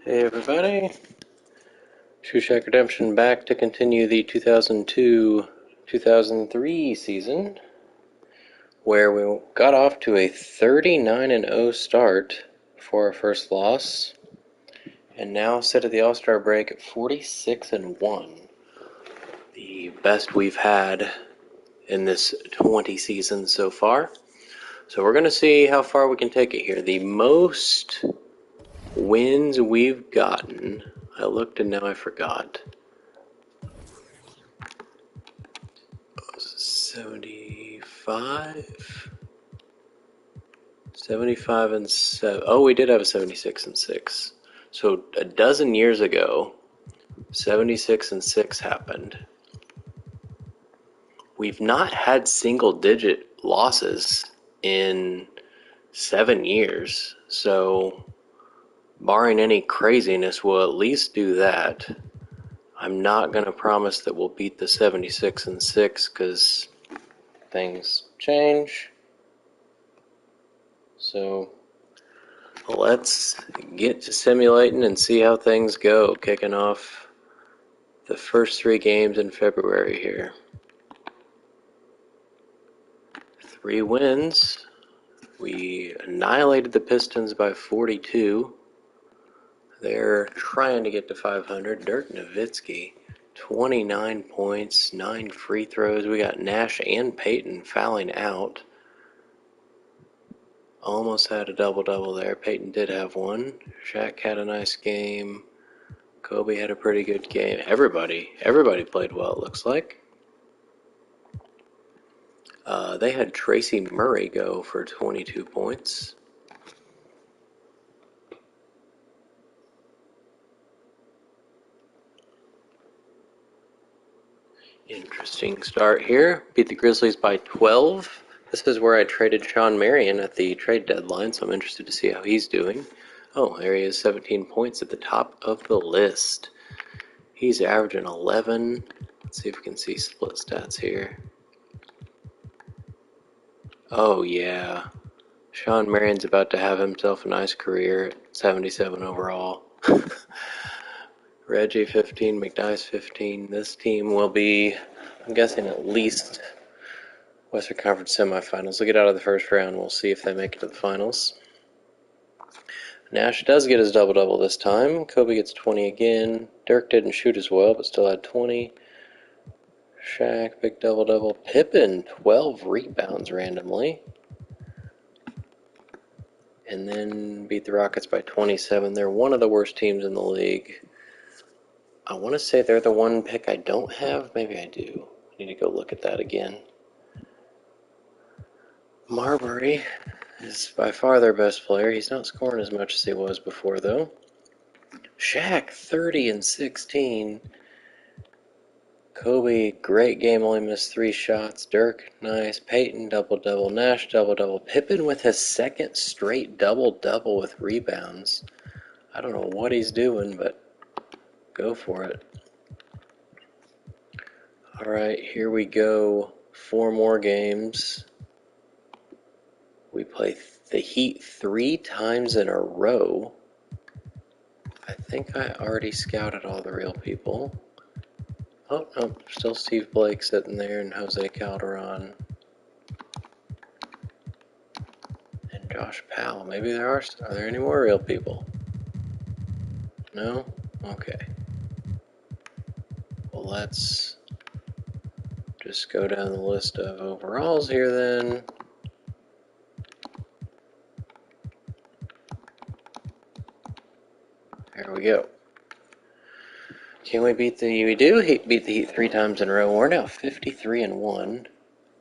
Hey everybody, Shushack Redemption back to continue the 2002-2003 season, where we got off to a 39-0 start for our first loss, and now sit at the All-Star break at 46-1, the best we've had in this 20 seasons so far. So we're going to see how far we can take it here. The most wins we've gotten, I looked and now I forgot. 75 and 7. Oh, we did have a 76 and 6. So a dozen years ago, 76 and 6 happened. We've not had single digit losses in 7 years. So barring any craziness, we'll at least do that. I'm not going to promise that we'll beat the 76 and 6 because things change. So let's get to simulating and see how things go, kicking off the first 3 games in February here. 3 wins. We annihilated the Pistons by 42. They're trying to get to 500. Dirk Nowitzki, 29 points, 9 free throws. We got Nash and Payton fouling out. Almost had a double-double there. Payton did have one. Shaq had a nice game. Kobe had a pretty good game. Everybody played well, it looks like. They had Tracy Murray go for 22 points. Interesting start here. Beat the Grizzlies by 12. This is where I traded Sean Marion at the trade deadline, so I'm interested to see how he's doing. Oh, there he is, 17 points at the top of the list. He's averaging 11. Let's see if we can see split stats here. Oh, yeah. Sean Marion's about to have himself a nice career at 77 overall. Reggie 15, McDyess 15. This team will be, I'm guessing, at least Western Conference semifinals. They'll get out of the first round. We'll see if they make it to the finals. Nash does get his double-double this time. Kobe gets 20 again. Dirk didn't shoot as well, but still had 20. Shaq, big double-double. Pippen, 12 rebounds randomly. And then beat the Rockets by 27. They're one of the worst teams in the league. I want to say they're the one pick I don't have. Maybe I do. I need to go look at that again. Marbury is by far their best player. He's not scoring as much as he was before, though. Shaq, 30 and 16. Kobe, great game, only missed 3 shots. Dirk, nice. Payton, double-double. Nash, double-double. Pippen with his second straight double-double with rebounds. I don't know what he's doing, but go for it. All right, here we go. 4 more games. We play the Heat 3 times in a row. I think I already scouted all the real people. Oh, no, still Steve Blake sitting there and Jose Calderon. And Josh Powell. Maybe there are there any more real people? No? Okay. Well, let's just go down the list of overalls here then. There we go. Can we beat the... We do beat the Heat 3 times in a row. We're now 53-1.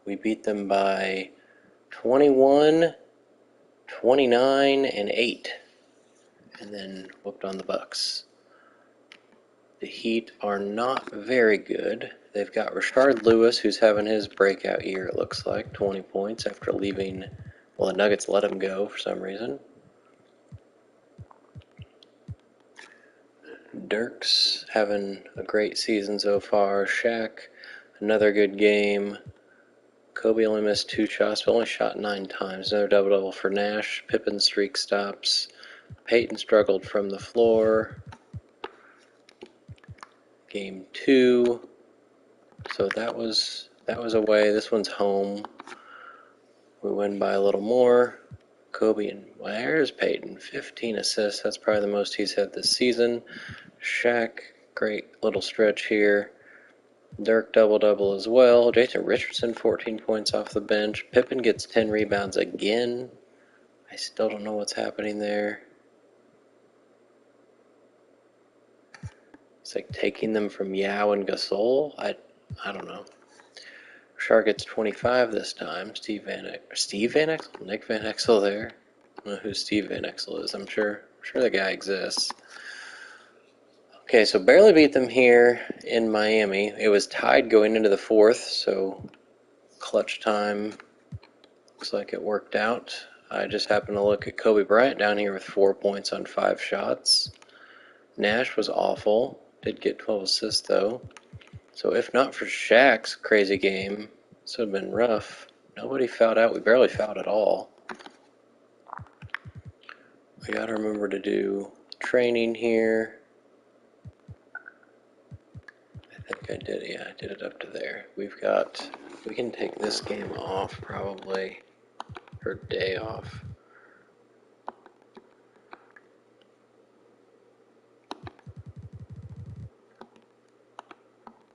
We beat them by 21, 29, and 8. And then whooped on the Bucks. The Heat are not very good. They've got Rashard Lewis, who's having his breakout year, it looks like. 20 points after leaving... Well, the Nuggets let him go for some reason. Dirk's having a great season so far. Shaq, another good game. Kobe only missed 2 shots, but only shot 9 times. Another double-double for Nash. Pippen's streak stops. Peyton struggled from the floor. Game 2. So that was away. This one's home. We win by a little more. Kobe and there's Peyton, 15 assists. That's probably the most he's had this season. Shaq, great little stretch here. Dirk double-double as well. Jason Richardson, 14 points off the bench. Pippen gets 10 rebounds again. I still don't know what's happening there. It's like taking them from Yao and Gasol. I don't know. Shark gets 25 this time. Nick Van Exel there. I don't know who Steve Van Exel is. I'm sure the guy exists. Okay, so barely beat them here in Miami. It was tied going into the fourth, so clutch time looks like it worked out. I just happened to look at Kobe Bryant down here with 4 points on 5 shots. Nash was awful. Did get 12 assists though. So if not for Shaq's crazy game, this would have been rough. Nobody fouled out. We barely fouled at all. We gotta remember to do training here. I think I did, yeah, I did it up to there. We can take this game off probably, or day off.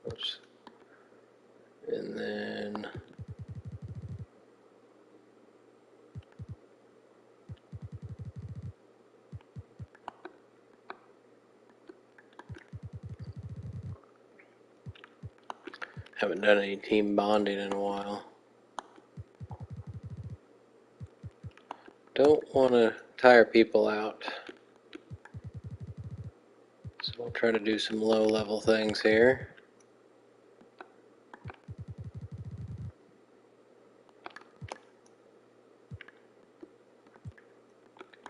Oops. And then haven't done any team bonding in a while. Don't want to tire people out. So we'll try to do some low level things here.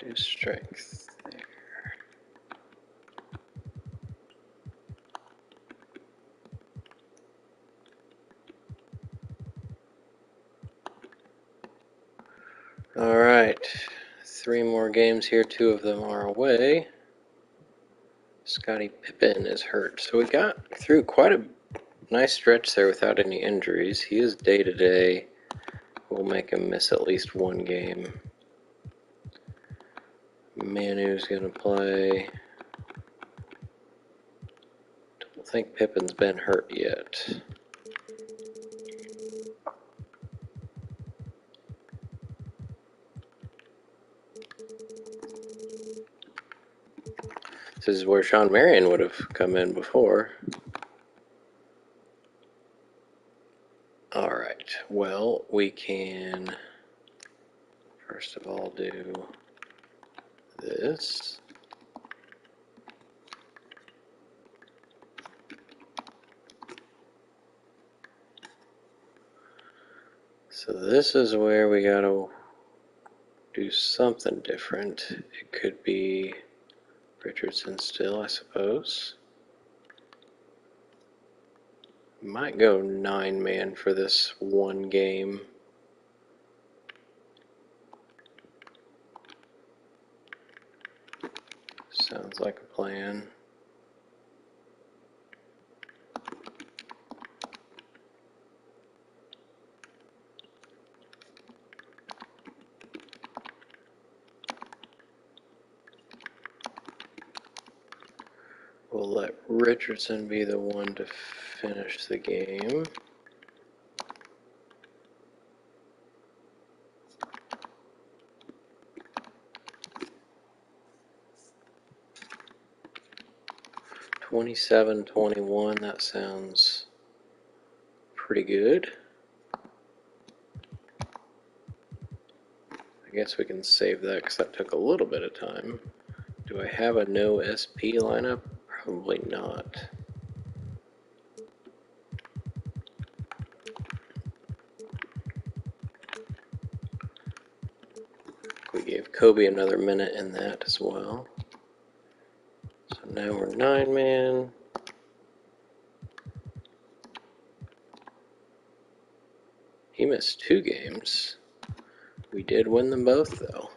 Do strength there. All right, 3 more games here. 2 of them are away. Scottie Pippen is hurt. So we got through quite a nice stretch there without any injuries. He is day-to-day. We'll make him miss at least 1 game. Manu's going to play. Don't think Pippen's been hurt yet. This is where Sean Marion would have come in before. Alright, well, we can first of all do this. So this is where we gotta do something different. It could be Richardson still, I suppose. Might go 9-man for this 1 game. Sounds like a plan. We'll let Richardson be the one to finish the game. (27-21), that sounds pretty good. I guess we can save that because that took a little bit of time. Do I have a no SP lineup? Probably not. We gave Kobe another minute in that as well. So now we're 9-man. He missed 2 games. We did win them both, though.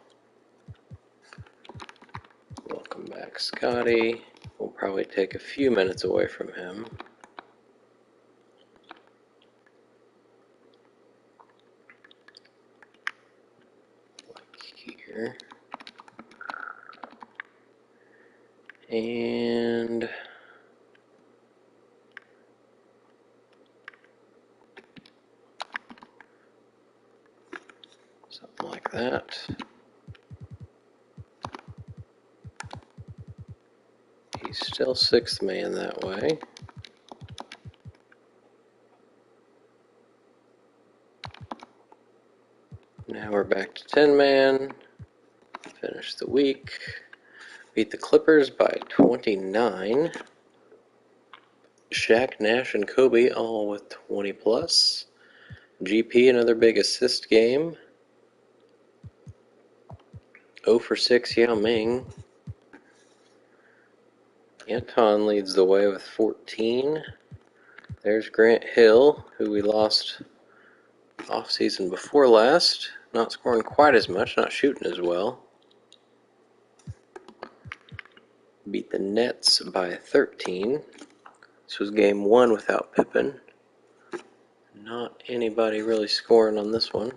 Scotty. We'll probably take a few minutes away from him. Like here. And something like that. He's still 6th man that way. Now we're back to 10 man. Finish the week. Beat the Clippers by 29. Shaq, Nash, and Kobe all with 20 plus. GP, another big assist game. 0 for 6, Yao Ming. Anton leads the way with 14. There's Grant Hill, who we lost off-season before last. Not scoring quite as much, not shooting as well. Beat the Nets by 13. This was game 1 without Pippen. Not anybody really scoring on this one.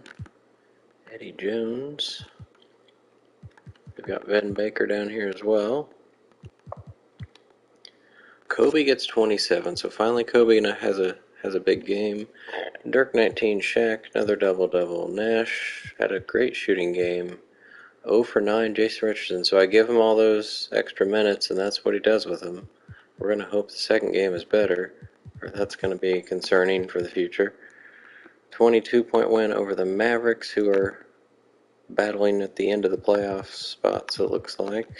Eddie Jones. We've got Ben Baker down here as well. Kobe gets 27, so finally Kobe has a big game. Dirk 19, Shaq, another double-double. Nash had a great shooting game. 0 for 9, Jason Richardson. So I give him all those extra minutes, and that's what he does with them. We're going to hope the second game is better, or that's going to be concerning for the future. 22-point win over the Mavericks, who are battling at the end of the playoff spots, it looks like.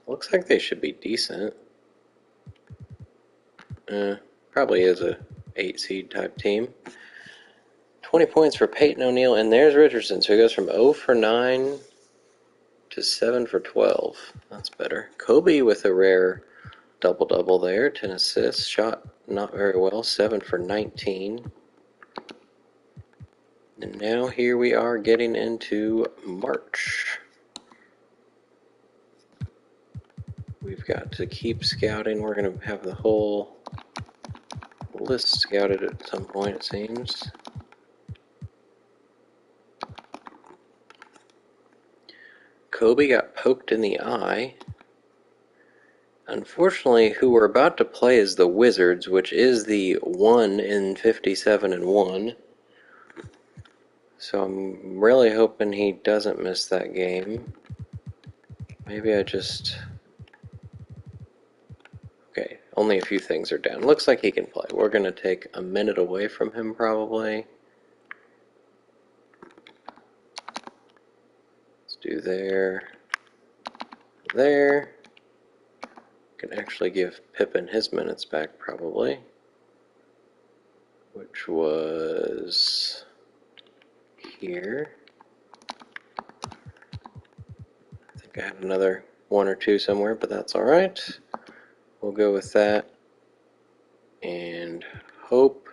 Looks like they should be decent. Probably is a 8 seed type team. 20 points for Peyton O'Neal, and there's Richardson. So he goes from 0 for 9 to 7 for 12. That's better. Kobe with a rare double-double there. 10 assists. Shot not very well. 7 for 19. And now here we are getting into March. We've got to keep scouting. We're going to have the whole list scouted at some point, it seems. Kobe got poked in the eye. Unfortunately, who we're about to play is the Wizards, which is the 1 in 57 and 1. So I'm really hoping he doesn't miss that game. Maybe I just... Okay, only a few things are down. Looks like he can play. We're going to take a minute away from him probably. Let's do there. Can actually give Pippen his minutes back probably. Which was here. I think I had another 1 or 2 somewhere, but that's alright. We'll go with that. And hope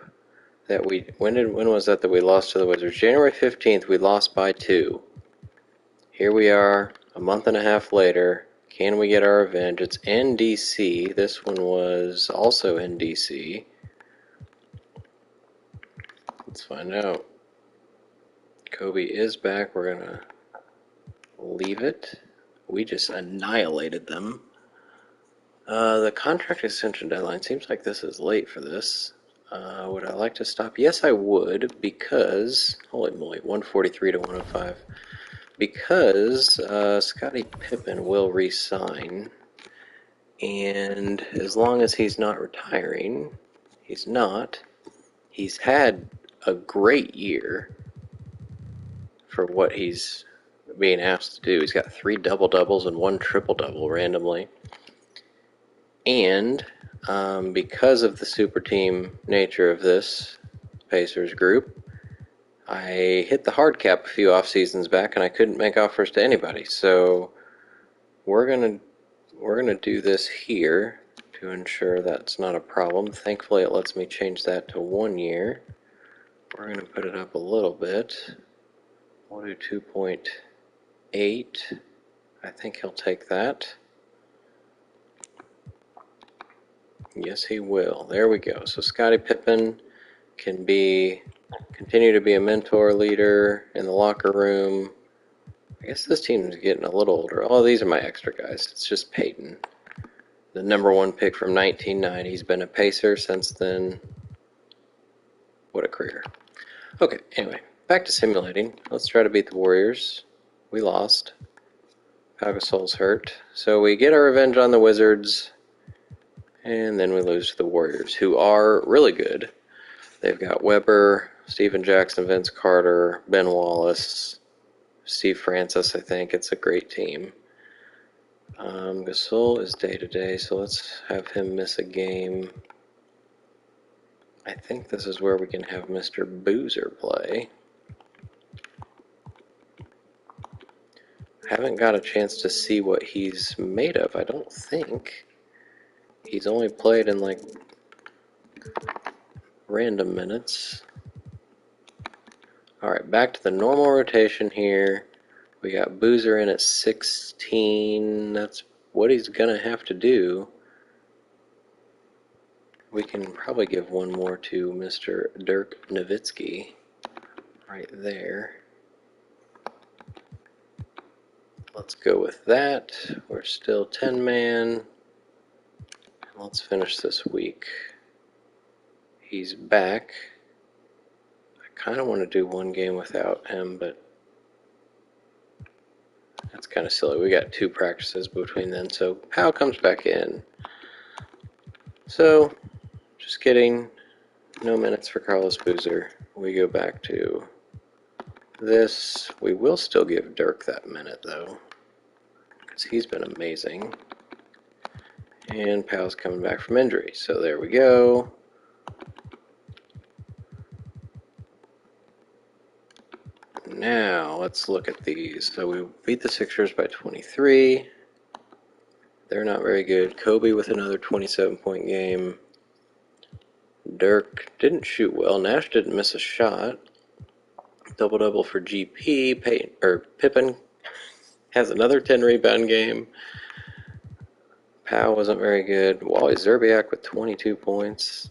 that when was that we lost to the Wizards? January 15th, we lost by 2. Here we are, a month and a half later. Can we get our revenge? It's in DC. This one was also in DC. Let's find out. Kobe is back. We're going to leave it. We just annihilated them. The contract extension deadline seems like this is late for this. Would I like to stop? Yes, I would, because, holy moly, 143 to 105. Because Scottie Pippen will re-sign, and as long as he's not retiring, he's not. He's had a great year for what he's being asked to do. He's got 3 double-doubles and 1 triple-double randomly. And because of the super team nature of this Pacers group, I hit the hard cap a few off seasons back, and I couldn't make offers to anybody. So we're gonna do this here to ensure that's not a problem. Thankfully, it lets me change that to 1 year. We're gonna put it up a little bit. We'll do 2.8. I think he'll take that. Yes, he will. There we go. So Scottie Pippen can continue to be a mentor, leader in the locker room. I guess this team's getting a little older. Oh, these are my extra guys. It's just Peyton, the #1 pick from 1990. He's been a Pacer since then. What a career. Okay, anyway, back to simulating. Let's try to beat the Warriors. We lost. Pau Gasol's hurt. So we get our revenge on the Wizards, and then we lose to the Warriors, who are really good. They've got Weber, Steven Jackson, Vince Carter, Ben Wallace, Steve Francis, I think. It's a great team. Gasol is day-to-day, so let's have him miss a game. I think this is where we can have Mr. Boozer play. Haven't got a chance to see what he's made of, I don't think. He's only played in like random minutes. Alright, back to the normal rotation here. We got Boozer in at 16. That's what he's going to have to do. We can probably give one more to Mr. Dirk Nowitzki right there. Let's go with that. We're still 10-man. Let's finish this week. He's back. I kind of want to do one game without him, but that's kind of silly. We got 2 practices between then, so Pau comes back in. So, just kidding. No minutes for Carlos Boozer. We go back to this. We will still give Dirk that minute, though, because he's been amazing. And Pau's coming back from injury, so there we go. Now, let's look at these. So we beat the Sixers by 23. They're not very good. Kobe with another 27-point game. Dirk didn't shoot well. Nash didn't miss a shot. Double-double for GP. Pippen has another 10-rebound game. Pau wasn't very good. Wally Szczerbiak with 22 points.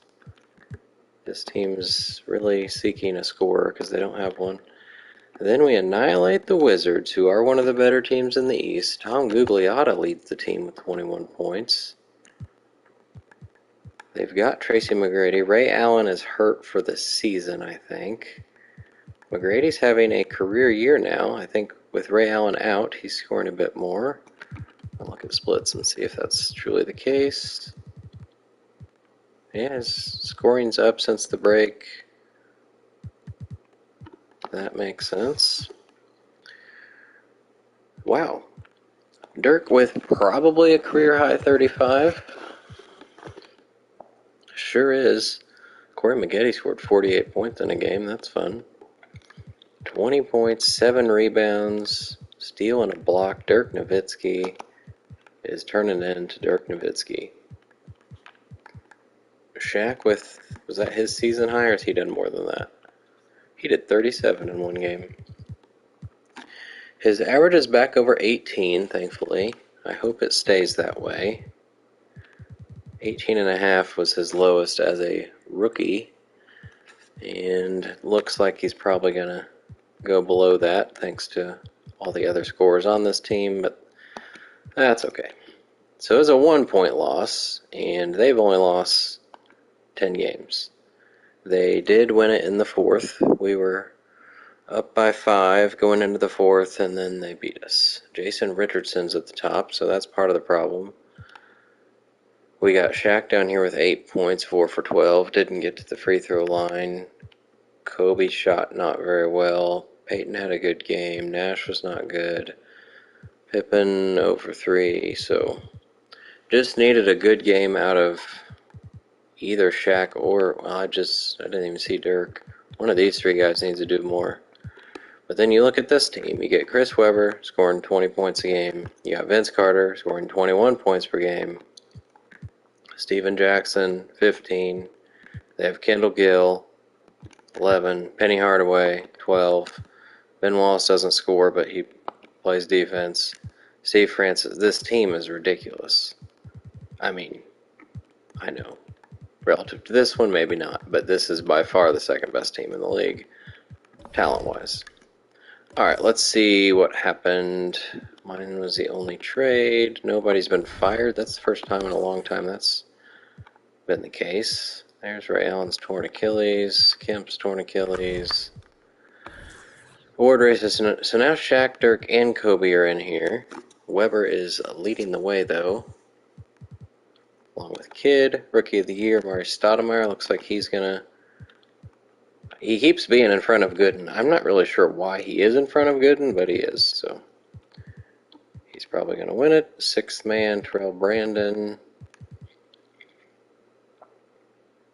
This team's really seeking a scorer because they don't have one. Then we annihilate the Wizards, who are one of the better teams in the East. Tom Gugliotta leads the team with 21 points. They've got Tracy McGrady. Ray Allen is hurt for the season, I think. McGrady's having a career year now. I think with Ray Allen out, he's scoring a bit more. I'll look at splits and see if that's truly the case. Yeah, his scoring's up since the break. That makes sense. Wow. Dirk with probably a career-high 35. Sure is. Corey Maggette scored 48 points in a game. That's fun. 20 points, 7 rebounds, steal and a block. Dirk Nowitzki is turning into Dirk Nowitzki. Shaq was that his season high, or has he done more than that? He did 37 in one game. His average is back over 18, thankfully. I hope it stays that way. 18.5 was his lowest as a rookie, and looks like he's probably going to go below that thanks to all the other scorers on this team, but that's okay. So it was a 1-point loss, and they've only lost 10 games. They did win it in the 4th. We were up by 5 going into the 4th, and then they beat us. Jason Richardson's at the top, so that's part of the problem. We got Shaq down here with 8 points, 4 for 12. Didn't get to the free throw line. Kobe shot not very well. Peyton had a good game. Nash was not good. Pippen 0 for 3. So just needed a good game out of either Shaq or, well, I didn't even see Dirk. One of these 3 guys needs to do more. But then you look at this team. You get Chris Webber scoring 20 points a game. You got Vince Carter scoring 21 points per game. Steven Jackson, 15. They have Kendall Gill, 11. Penny Hardaway, 12. Ben Wallace doesn't score, but he plays defense. Steve Francis, this team is ridiculous. I mean, I know. Relative to this one, maybe not, but this is by far the second best team in the league, talent-wise. Alright, let's see what happened. Mine was the only trade. Nobody's been fired. That's the first time in a long time that's been the case. There's Ray Allen's torn Achilles, Kemp's torn Achilles. Award races. So now Shaq, Dirk, and Kobe are in here. Weber is leading the way, though. Along with Kidd, Rookie of the Year, Mari Stoudemire. Looks like he's gonna... He keeps being in front of Gooden. I'm not really sure why he is in front of Gooden, but he is, so... He's probably gonna win it. Sixth man, Terrell Brandon.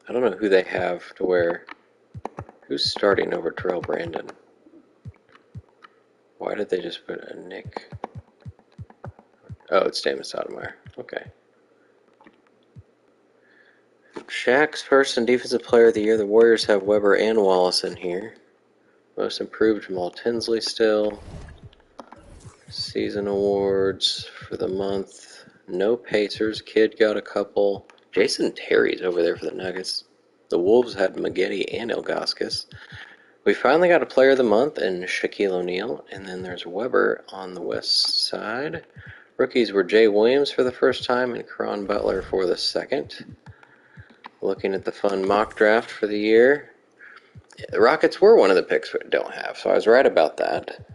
I don't know who they have to where... Who's starting over Terrell Brandon? Why did they just put a Nick? Oh, it's Damon Stoudemire. Okay. Shaq's first and defensive player of the year. The Warriors have Weber and Wallace in here. Most improved, Jamal Tinsley still. Season awards for the month. No Pacers. Kidd got a couple. Jason Terry's over there for the Nuggets. The Wolves had Maggette and Ilgauskas. We finally got a player of the month in Shaquille O'Neal. And then there's Weber on the west side. Rookies were Jay Williams for the first time and Caron Butler for the second. Looking at the fun mock draft for the year. The Rockets were one of the picks we don't have, so I was right about that.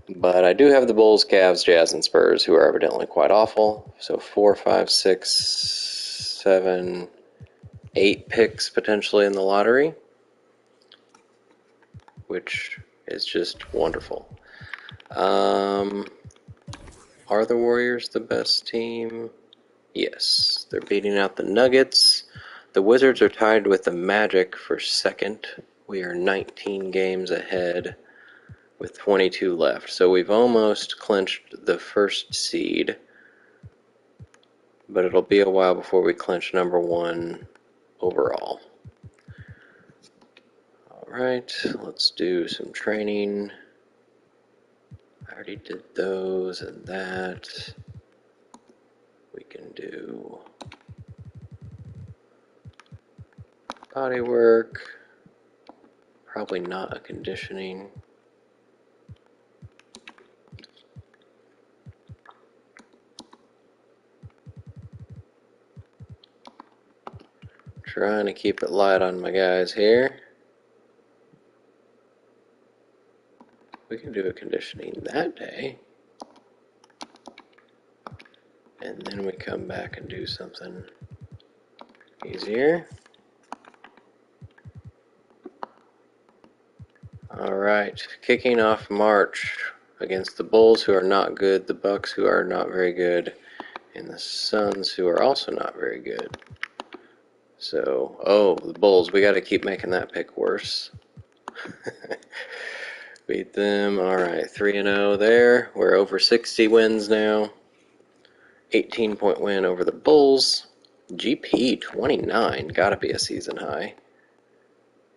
But I do have the Bulls, Cavs, Jazz, and Spurs, who are evidently quite awful. So 4, 5, 6, 7, 8 picks potentially in the lottery, which is just wonderful. Are the Warriors the best team? Yes. They're beating out the Nuggets. The Wizards are tied with the Magic for second. We are 19 games ahead with 22 left. So we've almost clinched the first seed. But it'll be a while before we clinch number one overall. Alright, let's do some training. I already did those and that. We can do body work. Probably not a conditioning. Trying to keep it light on my guys here. We can do a conditioning that day. And then we come back and do something easier. Alright, kicking off March against the Bulls, who are not good, the Bucks, who are not very good, and the Suns, who are also not very good. So, oh, the Bulls, we got to keep making that pick worse. Beat them. Alright, 3-0 there. We're over 60 wins now. 18-point win over the Bulls. GP 29, gotta be a season high.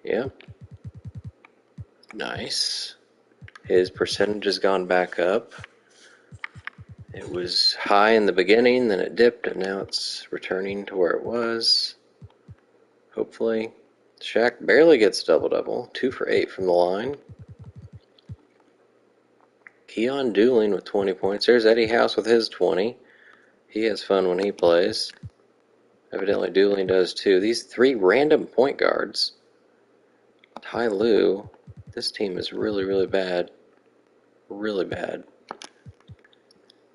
Yep. Nice. His percentage has gone back up. It was high in the beginning, then it dipped, and now it's returning to where it was. Hopefully. Shaq barely gets double-double. 2 for 8 from the line. Keon Dooling with 20 points. There's Eddie House with his 20. He has fun when he plays. Evidently Dooling does too. These 3 random point guards. Ty Lue. This team is really, really bad. Really bad.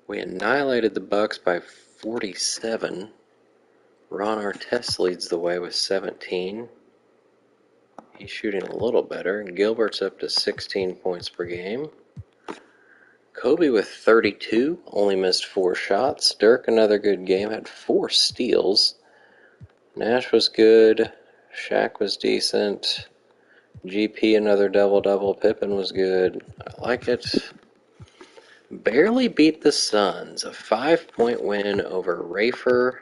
We annihilated the Bucks by 47. Ron Artest leads the way with 17. He's shooting a little better. Gilbert's up to 16 points per game. Kobe with 32, only missed 4 shots. Dirk, another good game, had 4 steals. Nash was good. Shaq was decent. GP, another double-double. Pippen was good. I like it. Barely beat the Suns. A 5-point win over Rafer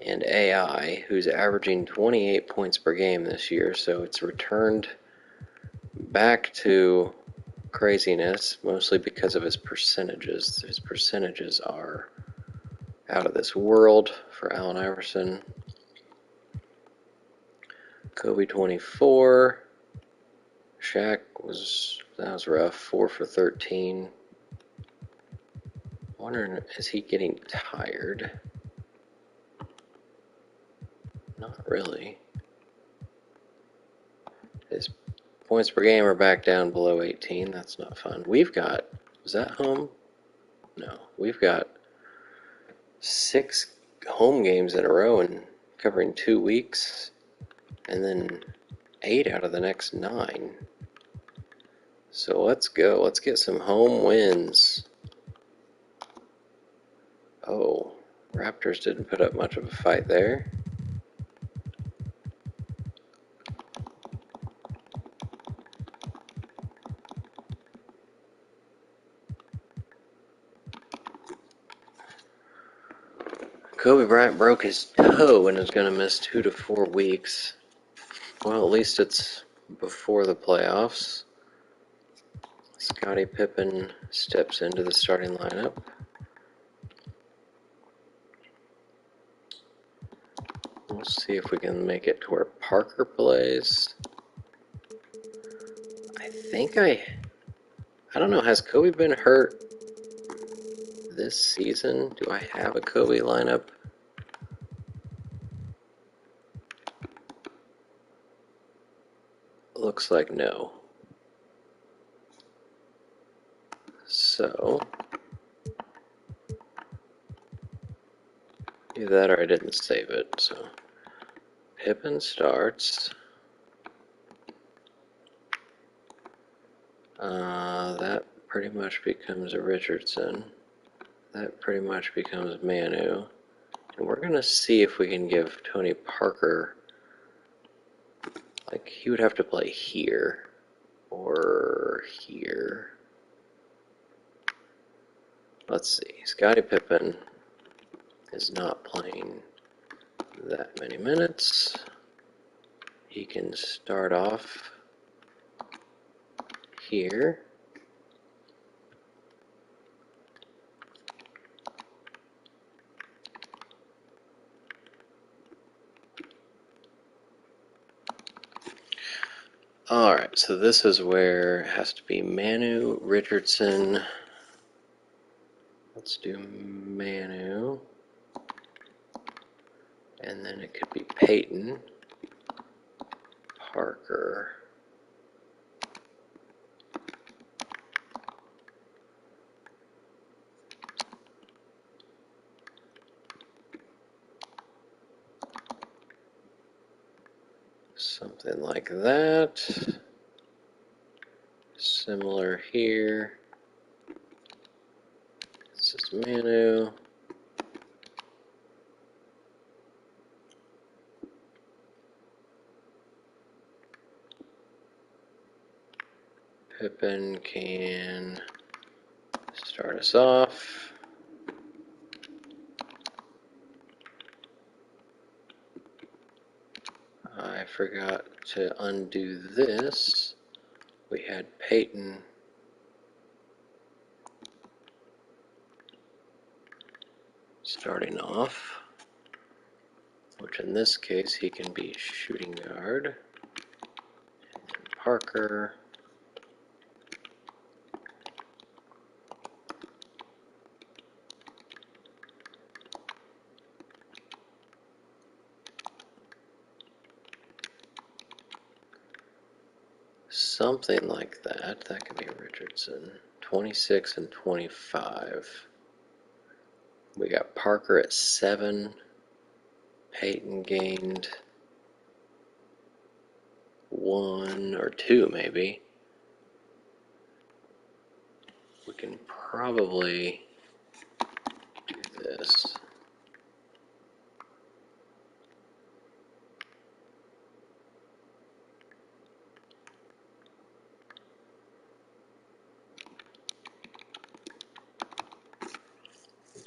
and AI, who's averaging 28 points per game this year. So it's returned back to craziness, mostly because of his percentages. His percentages are out of this world for Allen Iverson. Kobe 24. Shaq that was rough, 4 for 13. Wondering, is he getting tired? Not really. His points per game are back down below 18. That's not fun. We've got, is that home? No. We've got 6 home games in a row and covering 2 weeks, and then 8 out of the next 9. So let's go. Let's get some home wins. Oh, Raptors didn't put up much of a fight there. Kobe Bryant broke his toe and is going to miss 2 to 4 weeks. Well, at least it's before the playoffs. Scottie Pippen steps into the starting lineup. We'll see if we can make it to where Parker plays. I don't know, has Kobe been hurt this season? Do I have a Kobe lineup? Looks like no. So, either that or I didn't save it. So, Pippen starts. That pretty much becomes a Richardson. That pretty much becomes Manu. And we're going to see if we can give Tony Parker, like, he would have to play here or here. Let's see. Scottie Pippen is not playing that many minutes. He can start off here. Alright, so this is where it has to be Manu, Richardson. Let's do Manu. And then it could be Peyton, Parker, something like that. Similar here. This is Manu. Pippen can start us off. I forgot to undo this. We had Peyton starting off, which in this case he can be shooting guard. And Parker. Something like that. That could be Richardson. 26 and 25. We got Parker at 7. Peyton gained 1 or 2 maybe. We can probably do this.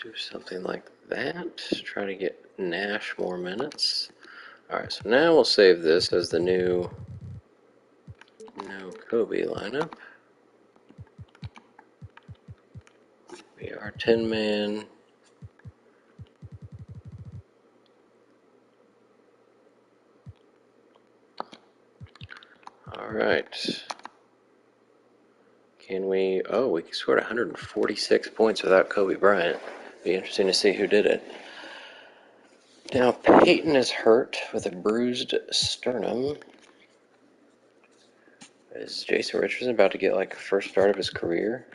Do something like that. Try to get Nash more minutes. Alright, so now we'll save this as the new Kobe lineup. We are 10-man. All right. Can we... Oh, we scored 146 points without Kobe Bryant. Be interesting to see who did it. Now, Peyton is hurt with a bruised sternum. Is Jason Richardson about to get like a first start of his career?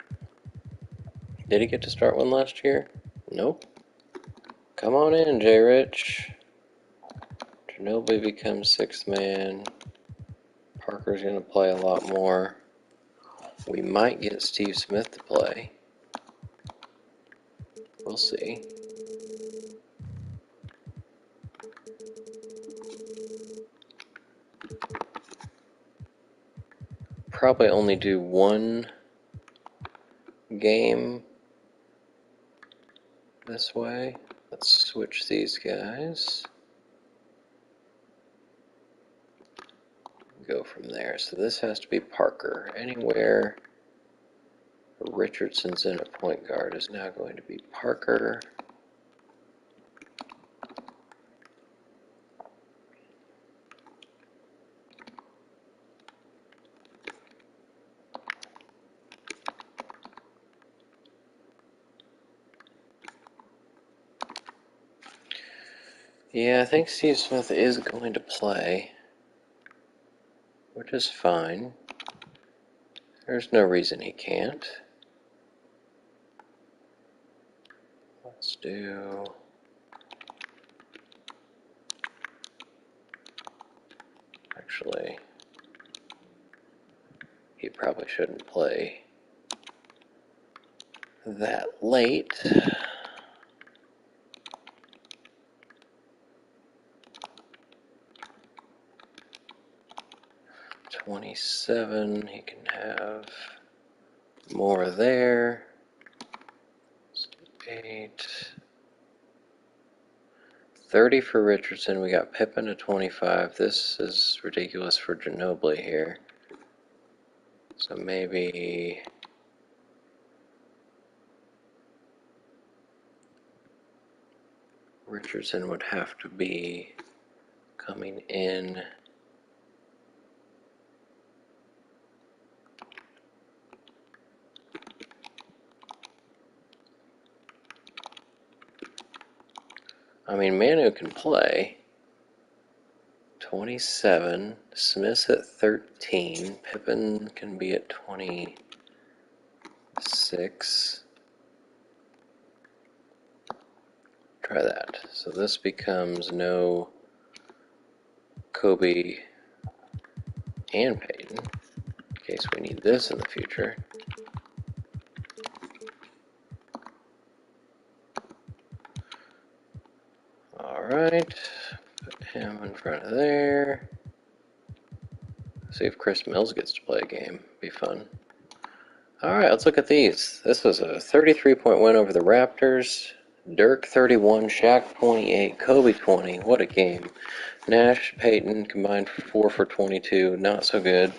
Did he get to start one last year? Nope. Come on in, J. Rich. Ginobili becomes sixth man. Parker's going to play a lot more. We might get Steve Smith to play. We'll see. Probably only do one game this way. Let's switch these guys. Go from there. So this has to be Parker. Anywhere Richardson's in a point guard is now going to be Parker. Yeah, I think Steve Smith is going to play, which is fine. There's no reason he can't. Let's do... Actually, he probably shouldn't play that late. 27, he can have more there. 8. 30 for Richardson. We got Pippen at 25. This is ridiculous for Ginobili here. So maybe... Richardson would have to be coming in. I mean, Manu can play. 27. Smith's at 13. Pippen can be at 26. Try that. So this becomes no Kobe and Peyton, in case we need this in the future. Alright, put him in front of there. See if Chris Mills gets to play a game. Be fun. Alright, let's look at these. This was a 33-point win over the Raptors. Dirk 31, Shaq 28, Kobe 20. What a game. Nash, Peyton combined 4 for 22. Not so good.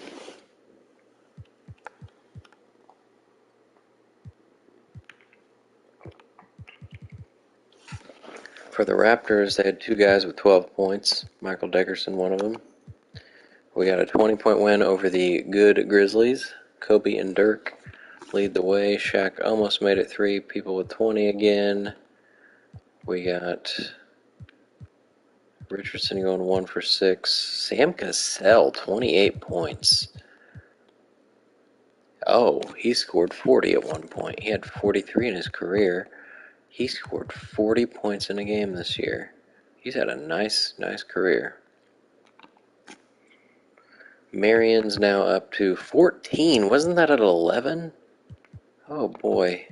For the Raptors, they had two guys with 12 points. Michael Dickerson, one of them. We got a 20-point win over the good Grizzlies. Kobe and Dirk lead the way. Shaq almost made it 3. People with 20 again. We got Richardson going 1 for 6. Sam Cassell, 28 points. Oh, he scored 40 at one point. He had 43 in his career. He scored 40 points in a game this year. He's had a nice career. Marion's now up to 14. Wasn't that at 11? Oh boy.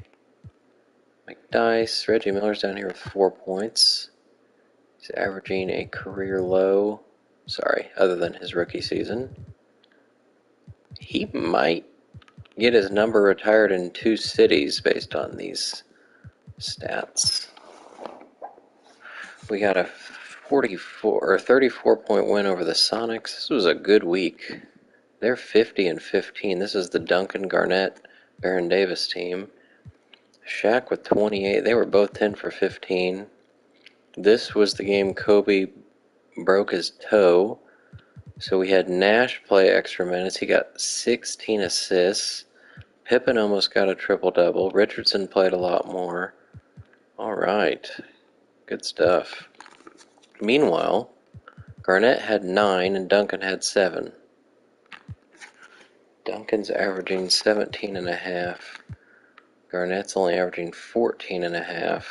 McDice, Reggie Miller's down here with 4 points. He's averaging a career low. Sorry, other than his rookie season. He might get his number retired in 2 cities based on these stats. We got a 34-point win over the Sonics. This was a good week. They're 50-15. This is the Duncan Garnett, Baron Davis team. Shaq with 28. They were both 10 for 15. This was the game Kobe broke his toe. So we had Nash play extra minutes. He got 16 assists. Pippen almost got a triple-double. Richardson played a lot more. All right. Good stuff. Meanwhile, Garnett had 9 and Duncan had 7. Duncan's averaging 17.5. Garnett's only averaging 14.5.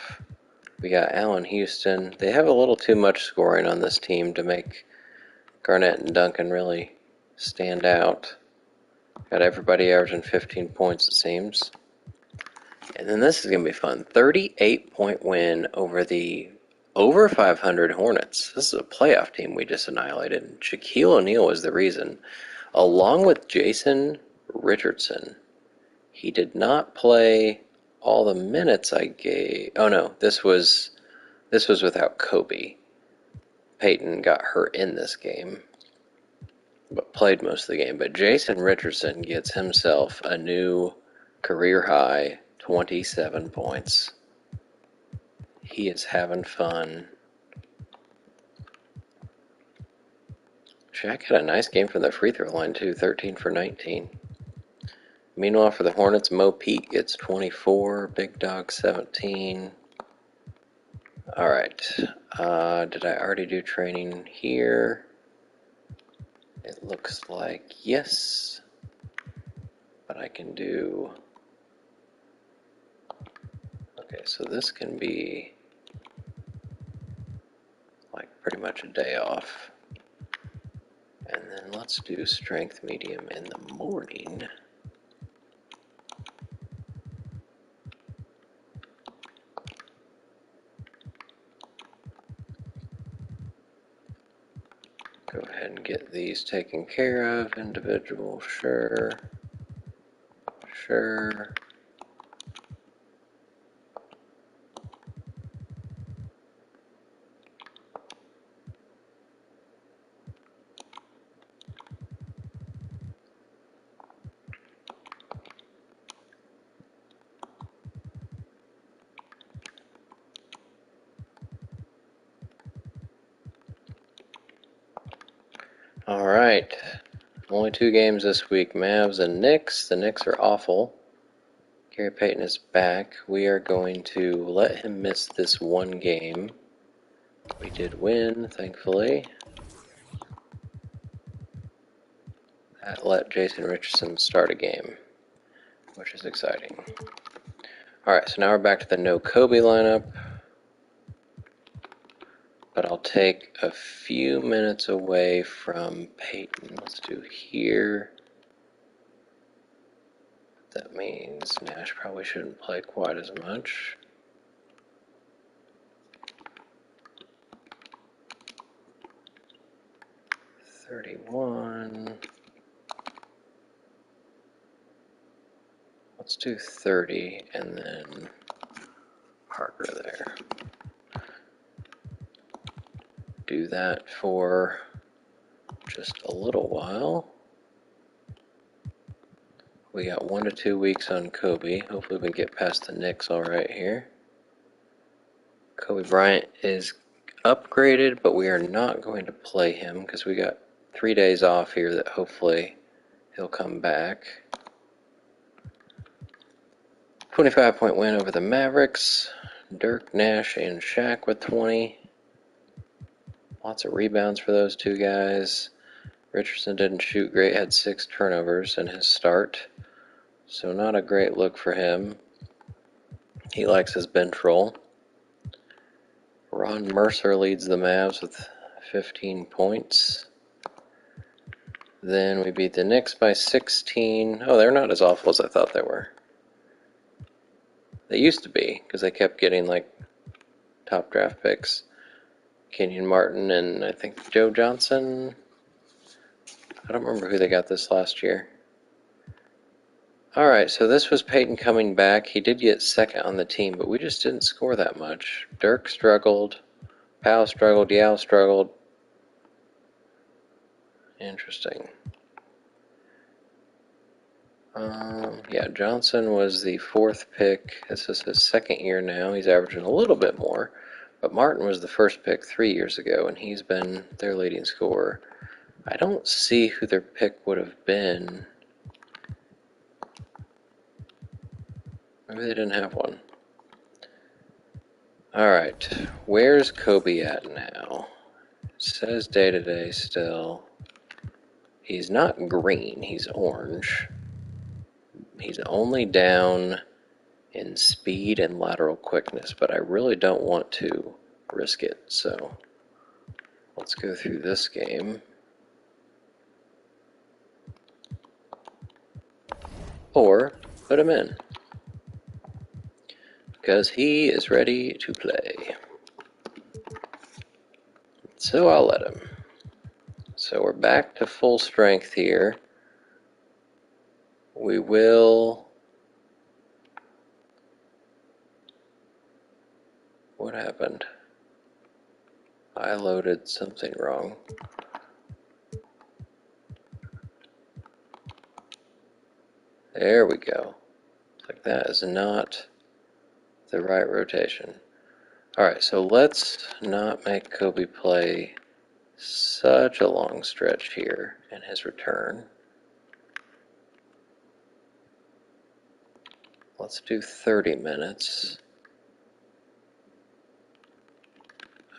We got Allen Houston. They have a little too much scoring on this team to make Garnett and Duncan really stand out. Got everybody averaging 15 points, it seems. And then this is going to be fun. 38-point win over the over 500 Hornets. This is a playoff team we just annihilated. And Shaquille O'Neal was the reason, along with Jason Richardson. He did not play all the minutes I gave. Oh no, this was without Kobe. Peyton got hurt in this game, but played most of the game. But Jason Richardson gets himself a new career high 27 points. He is having fun. Shaq had a nice game from the free throw line too, 13 for 19. Meanwhile, for the Hornets, Mo Pete gets 24, Big Dog 17. All right. Did I already do training here? It looks like yes, but I can do. Okay, so this can be like pretty much a day off. And then let's do strength medium in the morning. Go ahead and get these taken care of. Individual, sure. Sure. All right. Only 2 games this week. Mavs and Knicks. The Knicks are awful. Gary Payton is back. We are going to let him miss this one game. We did win, thankfully. That let Jason Richardson start a game, which is exciting. Alright, so now we're back to the no Kobe lineup. But I'll take a few minutes away from Peyton. Let's do here. That means Nash probably shouldn't play quite as much. $31. Let's do 30 and then Parker there. Do that for just a little while. We got 1 to 2 weeks on Kobe. Hopefully we can get past the Knicks all right here. Kobe Bryant is upgraded, but we are not going to play him because we got 3 days off here that hopefully he'll come back. 25-point win over the Mavericks. Dirk, Nash, and Shaq with 20. Lots of rebounds for those 2 guys. Richardson didn't shoot great, had 6 turnovers in his start. So not a great look for him. He likes his bench role. Ron Mercer leads the Mavs with 15 points. Then we beat the Knicks by 16. Oh, they're not as awful as I thought they were. They used to be, because they kept getting like top draft picks. Kenyon Martin and I think Joe Johnson. I don't remember who they got this last year. Alright, so this was Peyton coming back. He did get second on the team, but we just didn't score that much. Dirk struggled. Powell struggled. Yao struggled. Interesting. Yeah, Johnson was the 4th pick. This is his 2nd year now. He's averaging a little bit more. But Martin was the 1st pick 3 years ago, and he's been their leading scorer. I don't see who their pick would have been. Maybe they didn't have one. Alright, where's Kobe at now? It says day-to-day still. He's not green, he's orange. He's only down in speed and lateral quickness, but I really don't want to risk it, so let's go through this game. Or put him in, because he is ready to play. So I'll let him. So we're back to full strength here. We will... What happened? I loaded something wrong. There we go. Like that is not the right rotation. Alright, so let's not make Kobe play such a long stretch here in his return. Let's do 30 minutes.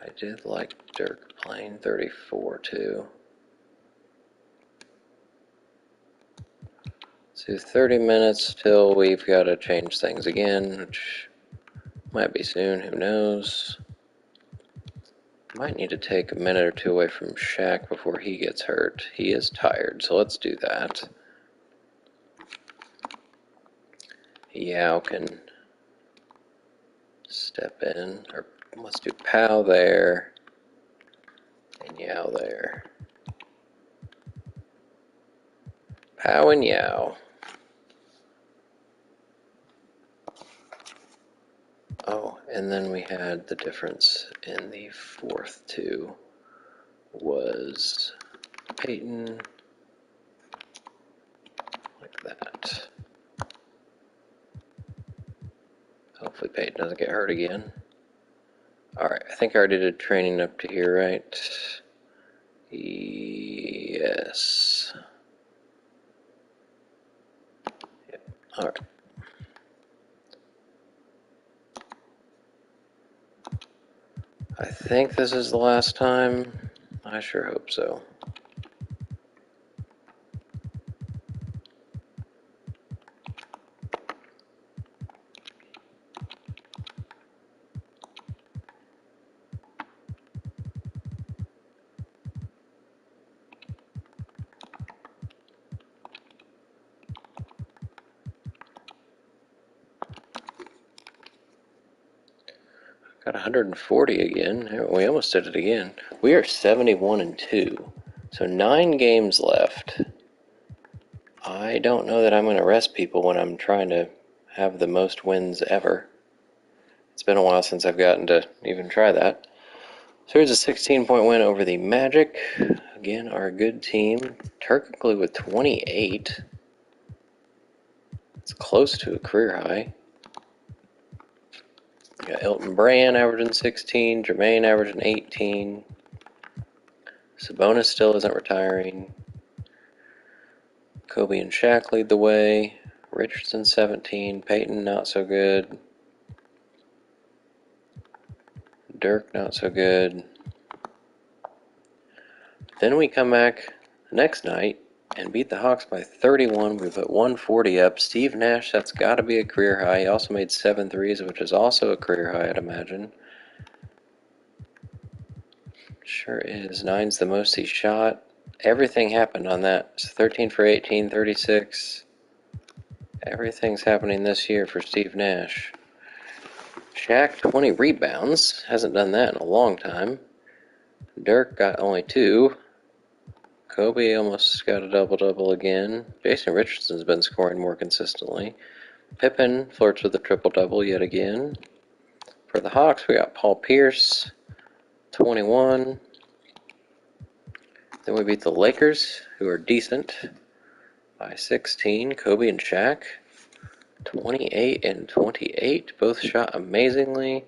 I did like Dirk playing 34 too. Let's do 30 minutes till we've got to change things again, which might be soon, who knows. Might need to take a minute or two away from Shaq before he gets hurt. He is tired, so let's do that. Yao can step in, or let's do Pau there, and Yao there. Pau and Yao. Oh, and then we had the difference in the 4th too, was Peyton, like that. Hopefully Peyton doesn't get hurt again. Alright, I think I already did training up to here, right? Yes. Yep. Alright. I think this is the last time. I sure hope so. Got 140 again. We almost did it again. We are 71-2. So 9 games left. I don't know that I'm going to rest people when I'm trying to have the most wins ever. It's been a while since I've gotten to even try that. So here's a 16-point win over the Magic. Again, our good team. Technically with 28. It's close to a career high. Got Elton Brand averaging 16, Jermaine averaging 18. Sabonis still isn't retiring. Kobe and Shaq lead the way. Richardson 17, Peyton not so good. Dirk not so good. Then we come back the next night and beat the Hawks by 31. We put 140 up. Steve Nash, that's got to be a career high. He also made 7 threes, which is also a career high, I'd imagine. Sure is. 9's the most he shot. Everything happened on that. It's 13 for 18, 36. Everything's happening this year for Steve Nash. Shaq, 20 rebounds. Hasn't done that in a long time. Dirk got only 2. Kobe almost got a double-double again. Jason Richardson's been scoring more consistently. Pippen flirts with a triple-double yet again. For the Hawks, we got Paul Pierce, 21. Then we beat the Lakers, who are decent, by 16, Kobe and Shaq. 28 and 28, both shot amazingly.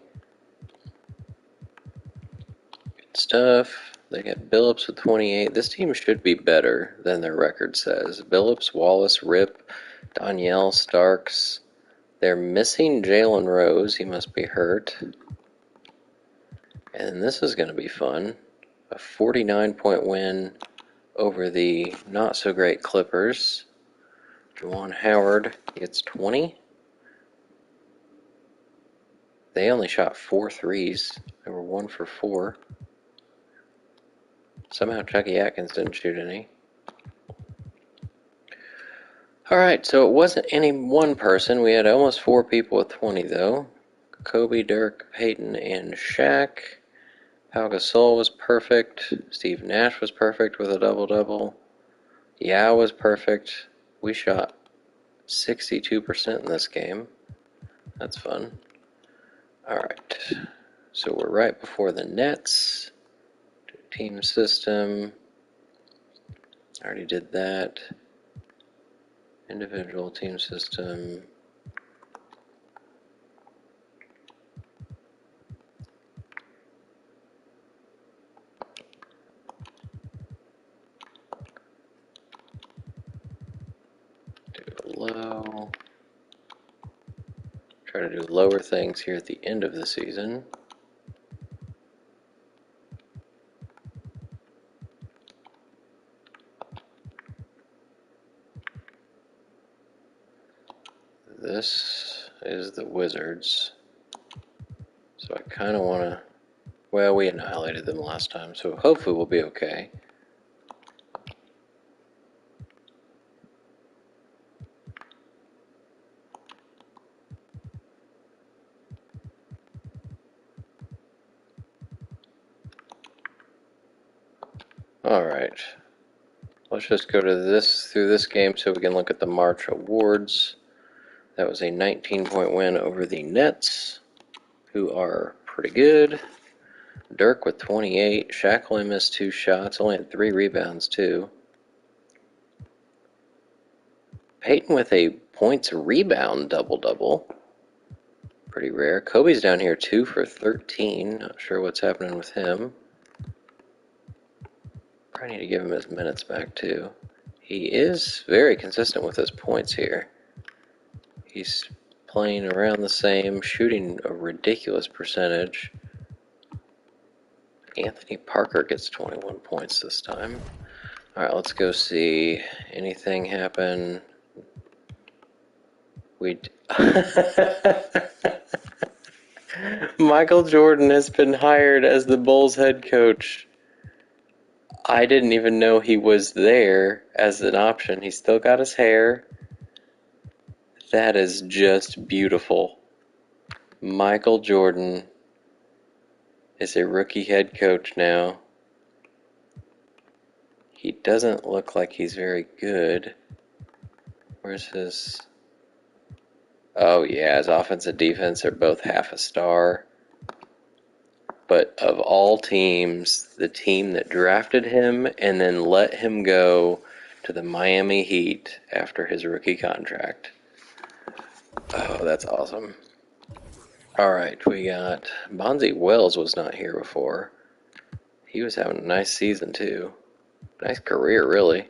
Good stuff. They got Billups with 28. This team should be better than their record says. Billups, Wallace, Rip, Danielle, Starks. They're missing Jalen Rose. He must be hurt. And this is going to be fun. A 49-point win over the not-so-great Clippers. Juwan Howard gets 20. They only shot 4 threes. They were 1 for 4. Somehow Chucky Atkins didn't shoot any. Alright, so it wasn't any one person. We had almost 4 people with 20, though. Kobe, Dirk, Peyton, and Shaq. Pau Gasol was perfect. Steve Nash was perfect with a double-double. Yao was perfect. We shot 62% in this game. That's fun. Alright, so we're right before the Nets. Team system. I already did that. Individual team system. Do low. Try to do lower things here at the end of the season. This is the Wizards. So I kind of want to... Well, we annihilated them last time, so hopefully we'll be okay. Alright. Let's just go to through this game so we can look at the March awards. That was a 19-point win over the Nets, who are pretty good. Dirk with 28. Shaq only missed 2 shots, only had 3 rebounds, too. Peyton with a points rebound double-double. Pretty rare. Kobe's down here 2 for 13. Not sure what's happening with him. Probably need to give him his minutes back, too. He is very consistent with his points here. He's playing around the same, shooting a ridiculous percentage. Anthony Parker gets 21 points this time. Alright, let's go see. Anything happen? Michael Jordan has been hired as the Bulls head coach. I didn't even know he was there as an option. He's still got his hair. That is just beautiful. Michael Jordan is a rookie head coach now. He doesn't look like he's very good. Where's his... Oh yeah, his offense and defense are both half a star. But of all teams, the team that drafted him and then let him go to the Miami Heat after his rookie contract. Oh, that's awesome. Alright, we got... Bonzi Wells was not here before. He was having a nice season, too. Nice career, really.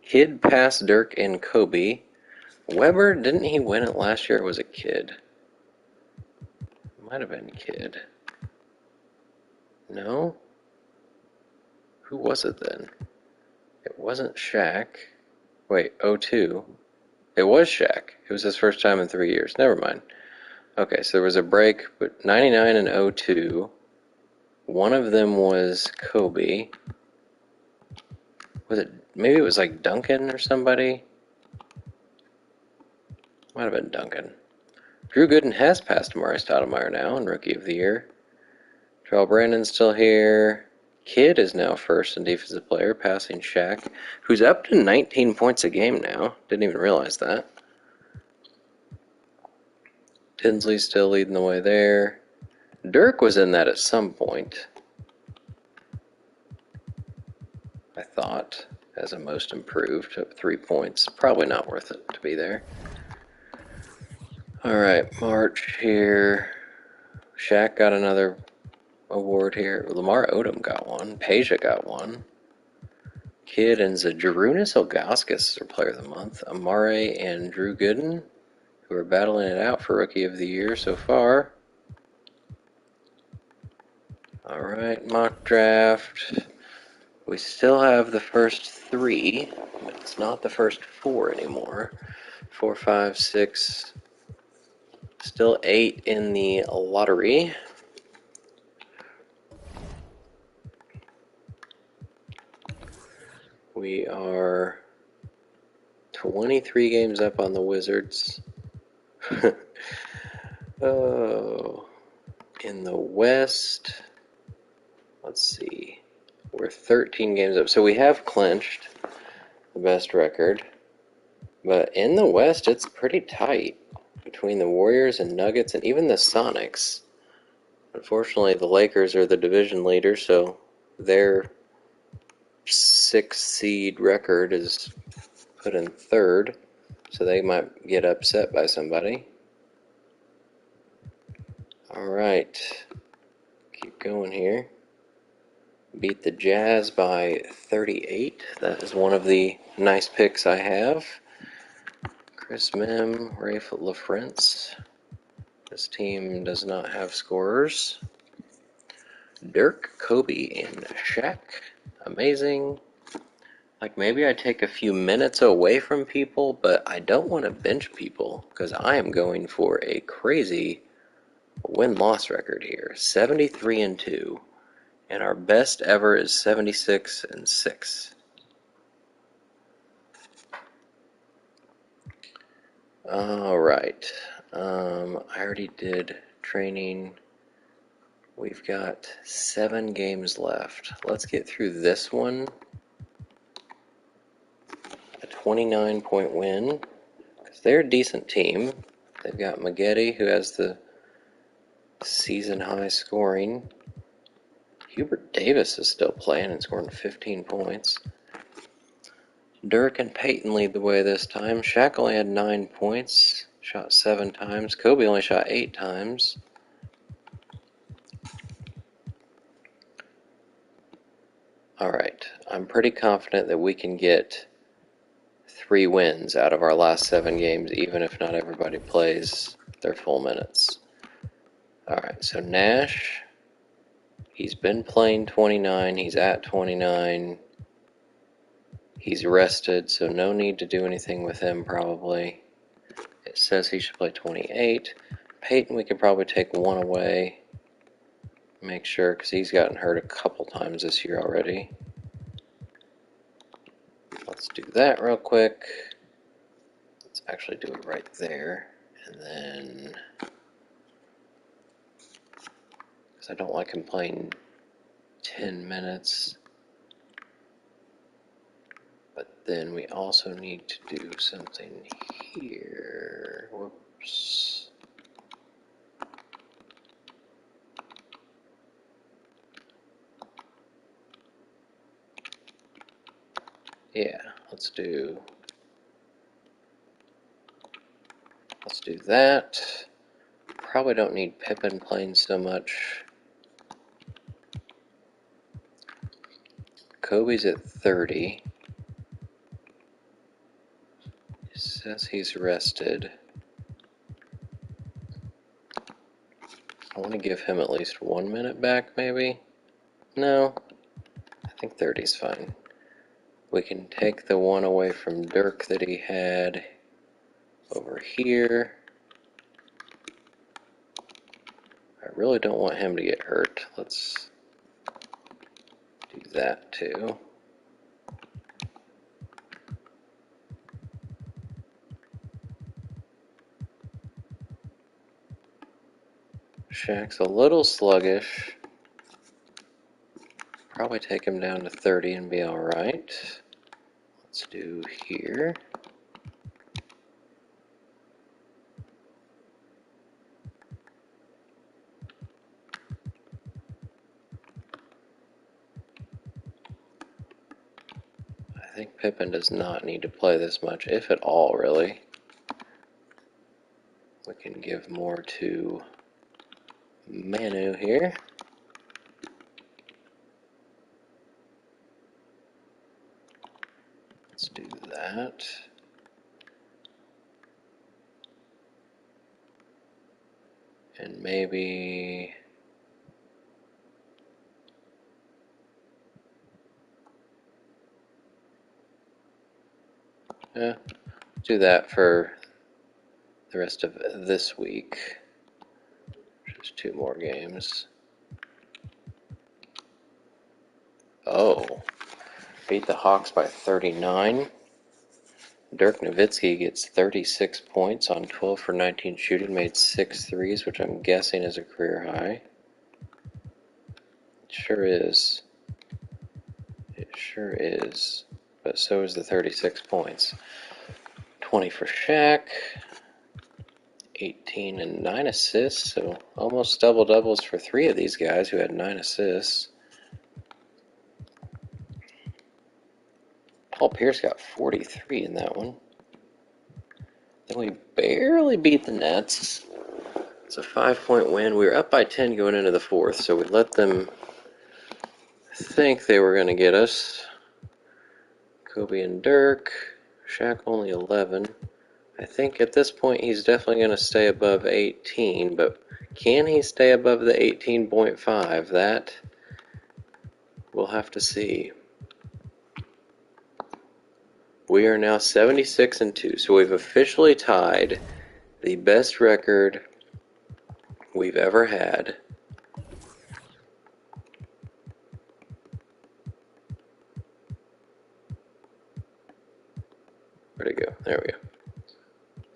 Kid passed Dirk and Kobe. Weber, didn't he win it last year or was it Kid? Might have been Kid. No? Who was it then? It wasn't Shaq. Wait, 02. It was Shaq. It was his first time in 3 years. Never mind. Okay, so there was a break, but 99 and 02. One of them was Kobe. Was it... Maybe it was like Duncan or somebody? Might have been Duncan. Drew Gooden has passed Amari Stoudemire now in Rookie of the Year. Terrell Brandon's still here. Kidd is now first in Defensive Player, passing Shaq, who's up to 19 points a game now. Didn't even realize that. Tinsley's still leading the way there. Dirk was in that at some point. I thought, as a most improved at 3 points. Probably not worth it to be there. Alright, March here. Shaq got another award here. Lamar Odom got one. Peja got one. Kidd and Zydrunas Ilgauskas are Player of the Month. Amare and Drew Gooden, who are battling it out for Rookie of the Year so far. Alright, mock draft. We still have the first 3, but it's not the first 4 anymore. 4, 5, 6, still 8 in the lottery. We are 23 games up on the Wizards. Oh, in the West, let's see, we're 13 games up. So we have clinched the best record, but in the West, it's pretty tight between the Warriors and Nuggets and even the Sonics. Unfortunately, the Lakers are the division leader, so their 6 seed record is put in 3rd, so they might get upset by somebody. Alright, keep going here. Beat the Jazz by 38. That is one of the nice picks I have. Chris Mim, Rafe LaFrance. This team does not have scorers. Dirk, Kobe, and Shaq. Amazing. Like, maybe I take a few minutes away from people, but I don't want to bench people because I am going for a crazy win-loss record here. 73-2. And our best ever is 76-6. Alright. I already did training. We've got 7 games left. Let's get through this one. A 29-point win. Because they're a decent team. They've got Maggette, who has the season-high scoring. Hubert Davis is still playing and scoring 15 points. Dirk and Peyton lead the way this time. Shaq only had 9 points, shot 7 times. Kobe only shot 8 times. Alright, I'm pretty confident that we can get 3 wins out of our last 7 games, even if not everybody plays their full minutes. Alright, so Nash, he's been playing 29, he's at 29. He's rested, so no need to do anything with him probably. It says he should play 28. Peyton, we could probably take 1 away. Make sure, because he's gotten hurt a couple times this year already. Let's do that real quick. Let's actually do it right there. And then, because I don't like him playing 10 minutes. But then we also need to do something here. Whoops. Yeah, let's do that. Probably don't need Pippen playing so much. Kobe's at 30. It says he's rested. I want to give him at least 1 minute back, maybe? No, I think 30's fine. We can take the 1 away from Dirk that he had over here. I really don't want him to get hurt. Let's do that too. Shaq's a little sluggish. Probably take him down to 30 and be alright. Let's do here. think Pippen does not need to play this much, if at all, really. We can give more to Manu here. Let's do that. And maybe... do that for the rest of this week. Just 2 more games. Oh, beat the Hawks by 39. Dirk Nowitzki gets 36 points on 12 for 19 shooting, made 6 threes, which I'm guessing is a career high. It sure is. It sure is. But so is the 36 points. 20 for Shaq. 18 and 9 assists, so almost double-doubles for 3 of these guys who had 9 assists. Paul Pierce got 43 in that one. Then we barely beat the Nets. It's a 5-point win. We were up by 10 going into the 4th, so we let them think they were going to get us. Kobe and Dirk. Shaq only 11. I think at this point he's definitely going to stay above 18, but can he stay above the 18.5? That we'll have to see. We are now 76-2, so we've officially tied the best record we've ever had. Where'd it go? There we go.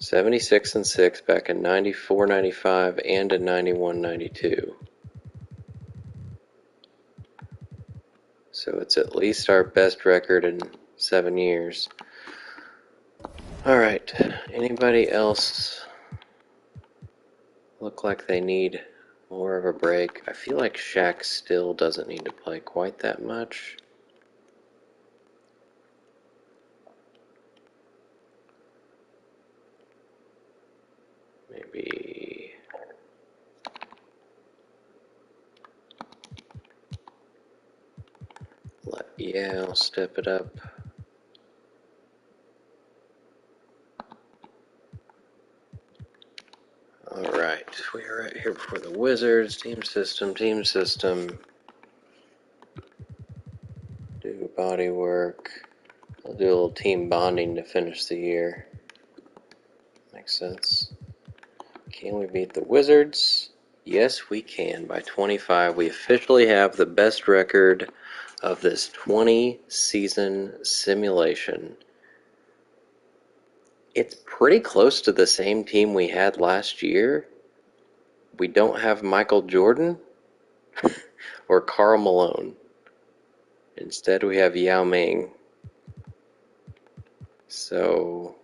76-6 back in 94-95 and in 91-92. So it's at least our best record in 7 years. Alright, anybody else look like they need more of a break? I feel like Shaq still doesn't need to play quite that much. Maybe... yeah, I'll step it up. Alright, we are right here before the Wizards. Team system. Do body work. I'll do a little team bonding to finish the year. Makes sense. Can we beat the Wizards? Yes, we can. By 25, we officially have the best record of this 20-season simulation. It's pretty close to the same team we had last year. We don't have Michael Jordan or Karl Malone. Instead, we have Yao Ming. So,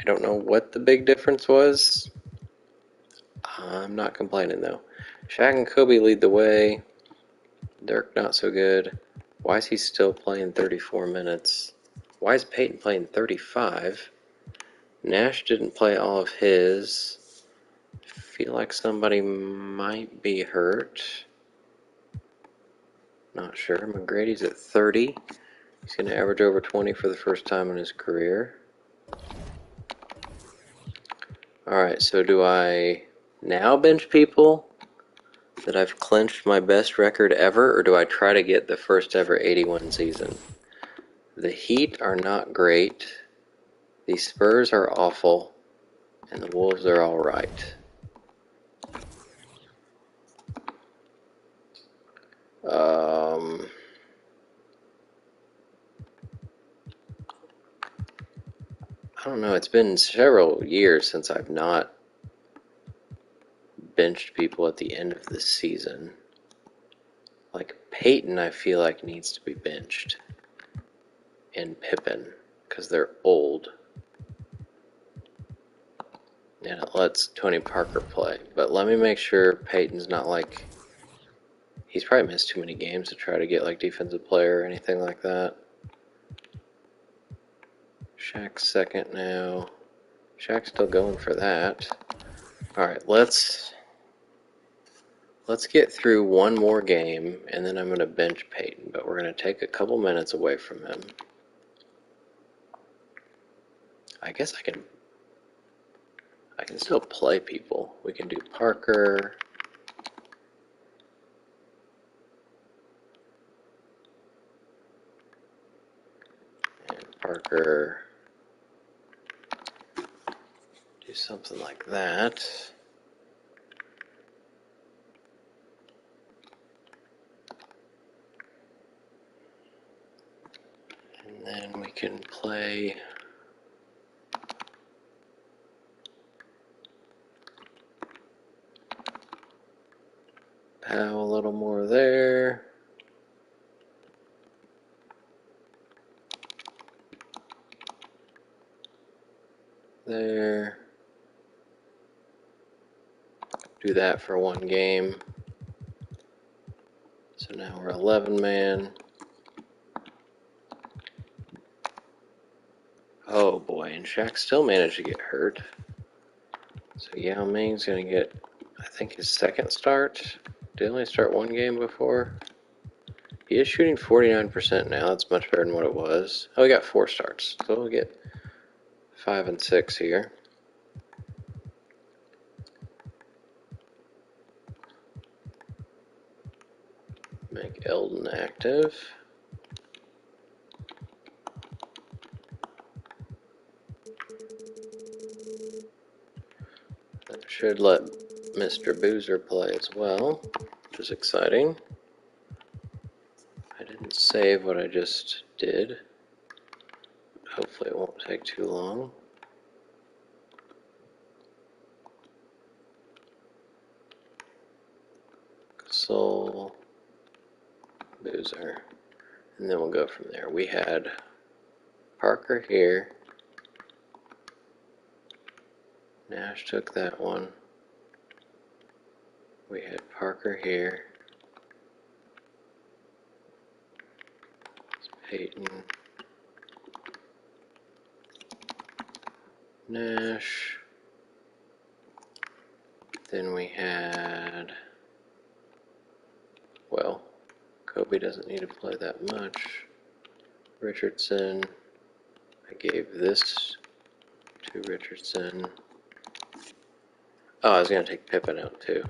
I don't know what the big difference was. I'm not complaining, though. Shaq and Kobe lead the way. Dirk not so good. Why is he still playing 34 minutes? Why is Peyton playing 35? Nash didn't play all of his. Feel like somebody might be hurt. Not sure. McGrady's at 30. He's going to average over 20 for the first time in his career. Alright, so do I now bench people that I've clinched my best record ever, or do I try to get the first ever 81 season? The Heat are not great. The Spurs are awful. And the Wolves are alright. I don't know, it's been several years since I've not benched people at the end of the season. Like Peyton, I feel like needs to be benched. And Pippen, because they're old. And it lets Tony Parker play. But let me make sure Peyton's not like... He's probably missed too many games to try to get like defensive player or anything like that. Shaq's second now. Shaq's still going for that. Alright, let's get through one more game, and then I'm going to bench Peyton, but we're going to take a couple minutes away from him. I guess I can still play people. We can do Parker. And Parker. Do something like that. And then we can play Pow a little more there. There. Do that for one game. So now we're 11 man. Oh boy, and Shaq still managed to get hurt. So Yao Ming's gonna get, I think, his second start. Did he only start one game before? He is shooting 49% now. That's much better than what it was. Oh, we got 4 starts. So we'll get 5 and 6 here. Make Eldon active. That should let Mr. Boozer play as well, which is exciting. I didn't save what I just did. Hopefully it won't take too long. Soul, Boozer, and then we'll go from there. We had Parker here. Nash took that one. We had Parker here. Peyton. Nash. Then we had, well, Kobe doesn't need to play that much. Richardson. I gave this to Richardson. Oh, I was going to take Pippen out too.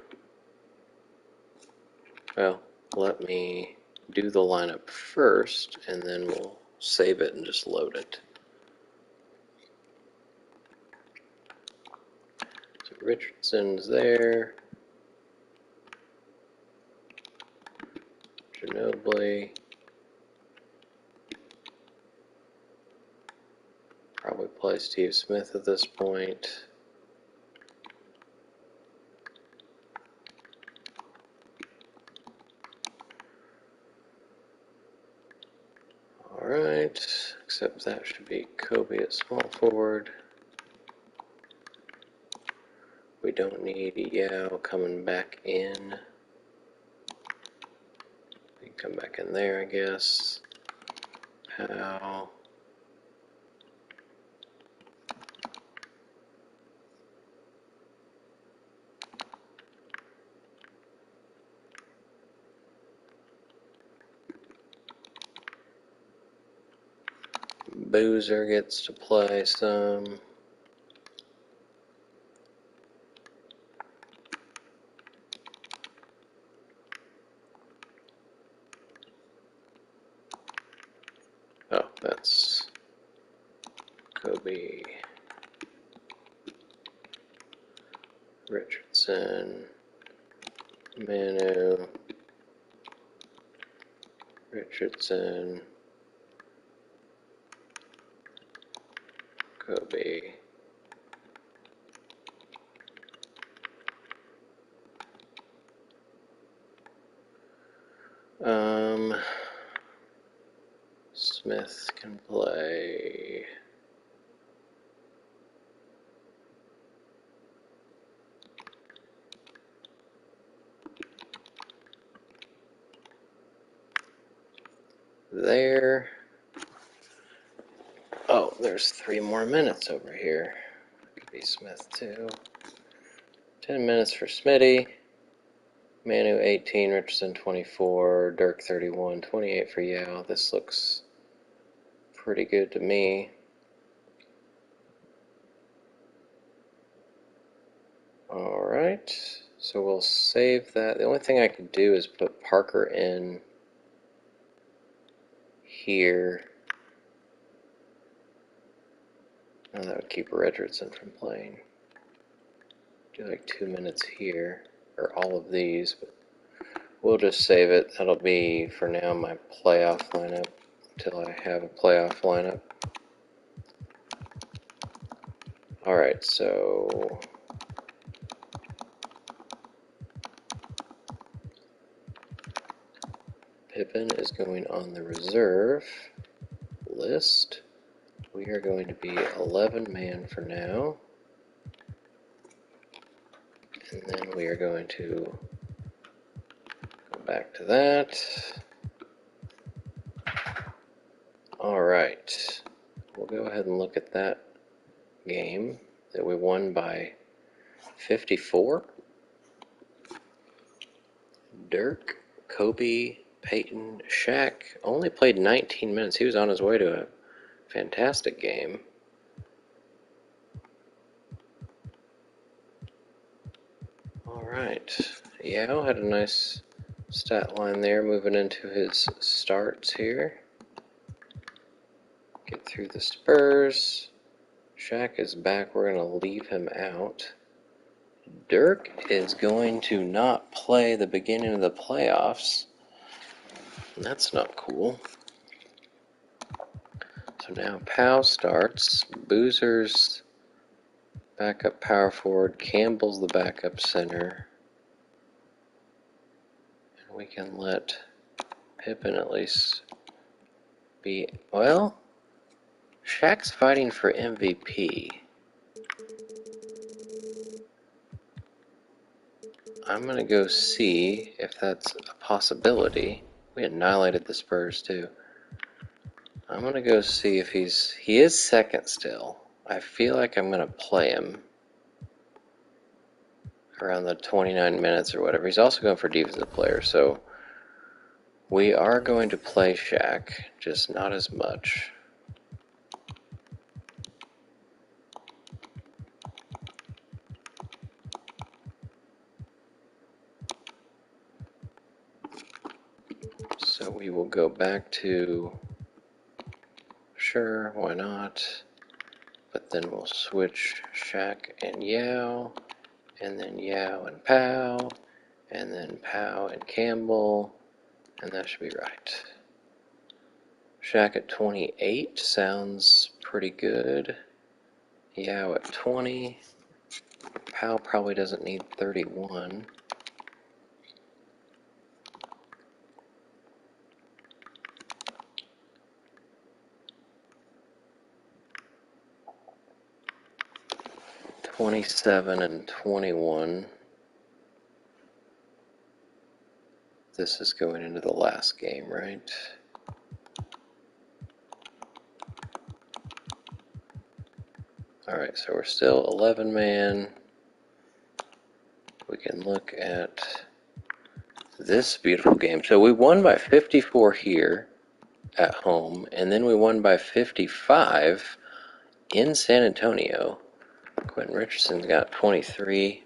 Well, let me do the lineup first, and then we'll save it and just load it. So Richardson's there. Ginobili. Probably play Steve Smith at this point. Alright, except that should be Kobe at small forward. We don't need Yao coming back in. We can come back in there, I guess. How? Boozer gets to play some. Oh, that's Kobe, Richardson, Manu, Richardson, Kobe. Smith can play. There. Oh, Oh, there's 3 more minutes over here. Could be Smith too. 10 minutes for Smitty. Manu 18, Richardson 24, Dirk 31, 28 for Yao. This looks pretty good to me. Alright, so we'll save that. The only thing I could do is put Parker in here. Oh, that would keep Richardson from playing. Do like 2 minutes here, or all of these, but we'll just save it. That'll be, for now, my playoff lineup until I have a playoff lineup. Alright, so Pippen is going on the reserve list. We are going to be 11 man for now. And then we are going to go back to that. Alright, we'll go ahead and look at that game that we won by 54. Dirk, Kobe, Peyton, Shaq only played 19 minutes. He was on his way to a fantastic game. Alright, Yao had a nice stat line there moving into his starts here. Get through the Spurs. Shaq is back. We're going to leave him out. Dirk is going to not play the beginning of the playoffs. That's not cool. So now Powell starts. Boozer's backup power forward. Campbell's the backup center. And we can let Pippen at least be... Well, Shaq's fighting for MVP. I'm going to go see if that's a possibility. We annihilated the Spurs too. I'm going to go see if he is second still. I feel like I'm going to play him around the 29 minutes or whatever. He's also going for defensive player, so we are going to play Shaq, just not as much. So we will go back to, sure, why not? But then we'll switch Shaq and Yao, and then Yao and Powell, and then Powell and Campbell, and that should be right. Shaq at 28 sounds pretty good. Yao at 20. Powell probably doesn't need 31. $27 and 21. This is going into the last game, right? Alright, so we're still 11 man. We can look at this beautiful game. So we won by 54 here at home, and then we won by 55 in San Antonio. Quentin Richardson's got 23.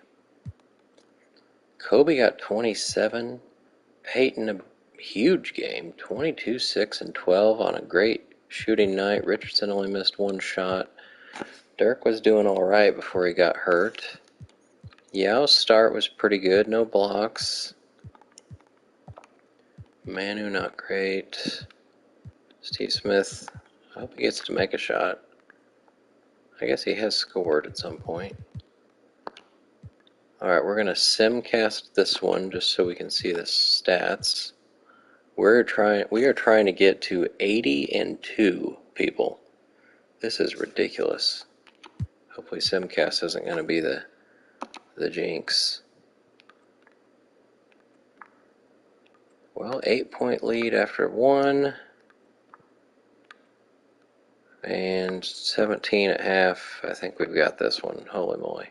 Kobe got 27. Peyton, a huge game, 22, 6, and 12 on a great shooting night. Richardson only missed one shot. Dirk was doing all right before he got hurt. Yao's start was pretty good, no blocks. Manu, not great. Steve Smith, I hope he gets to make a shot. I guess he has scored at some point. Alright, we're going to simcast this one just so we can see the stats. We are trying to get to 80 and 2 people. This is ridiculous. Hopefully simcast isn't going to be the jinx. Well, 8-point lead after one. And 17.5. I think we've got this one. Holy moly.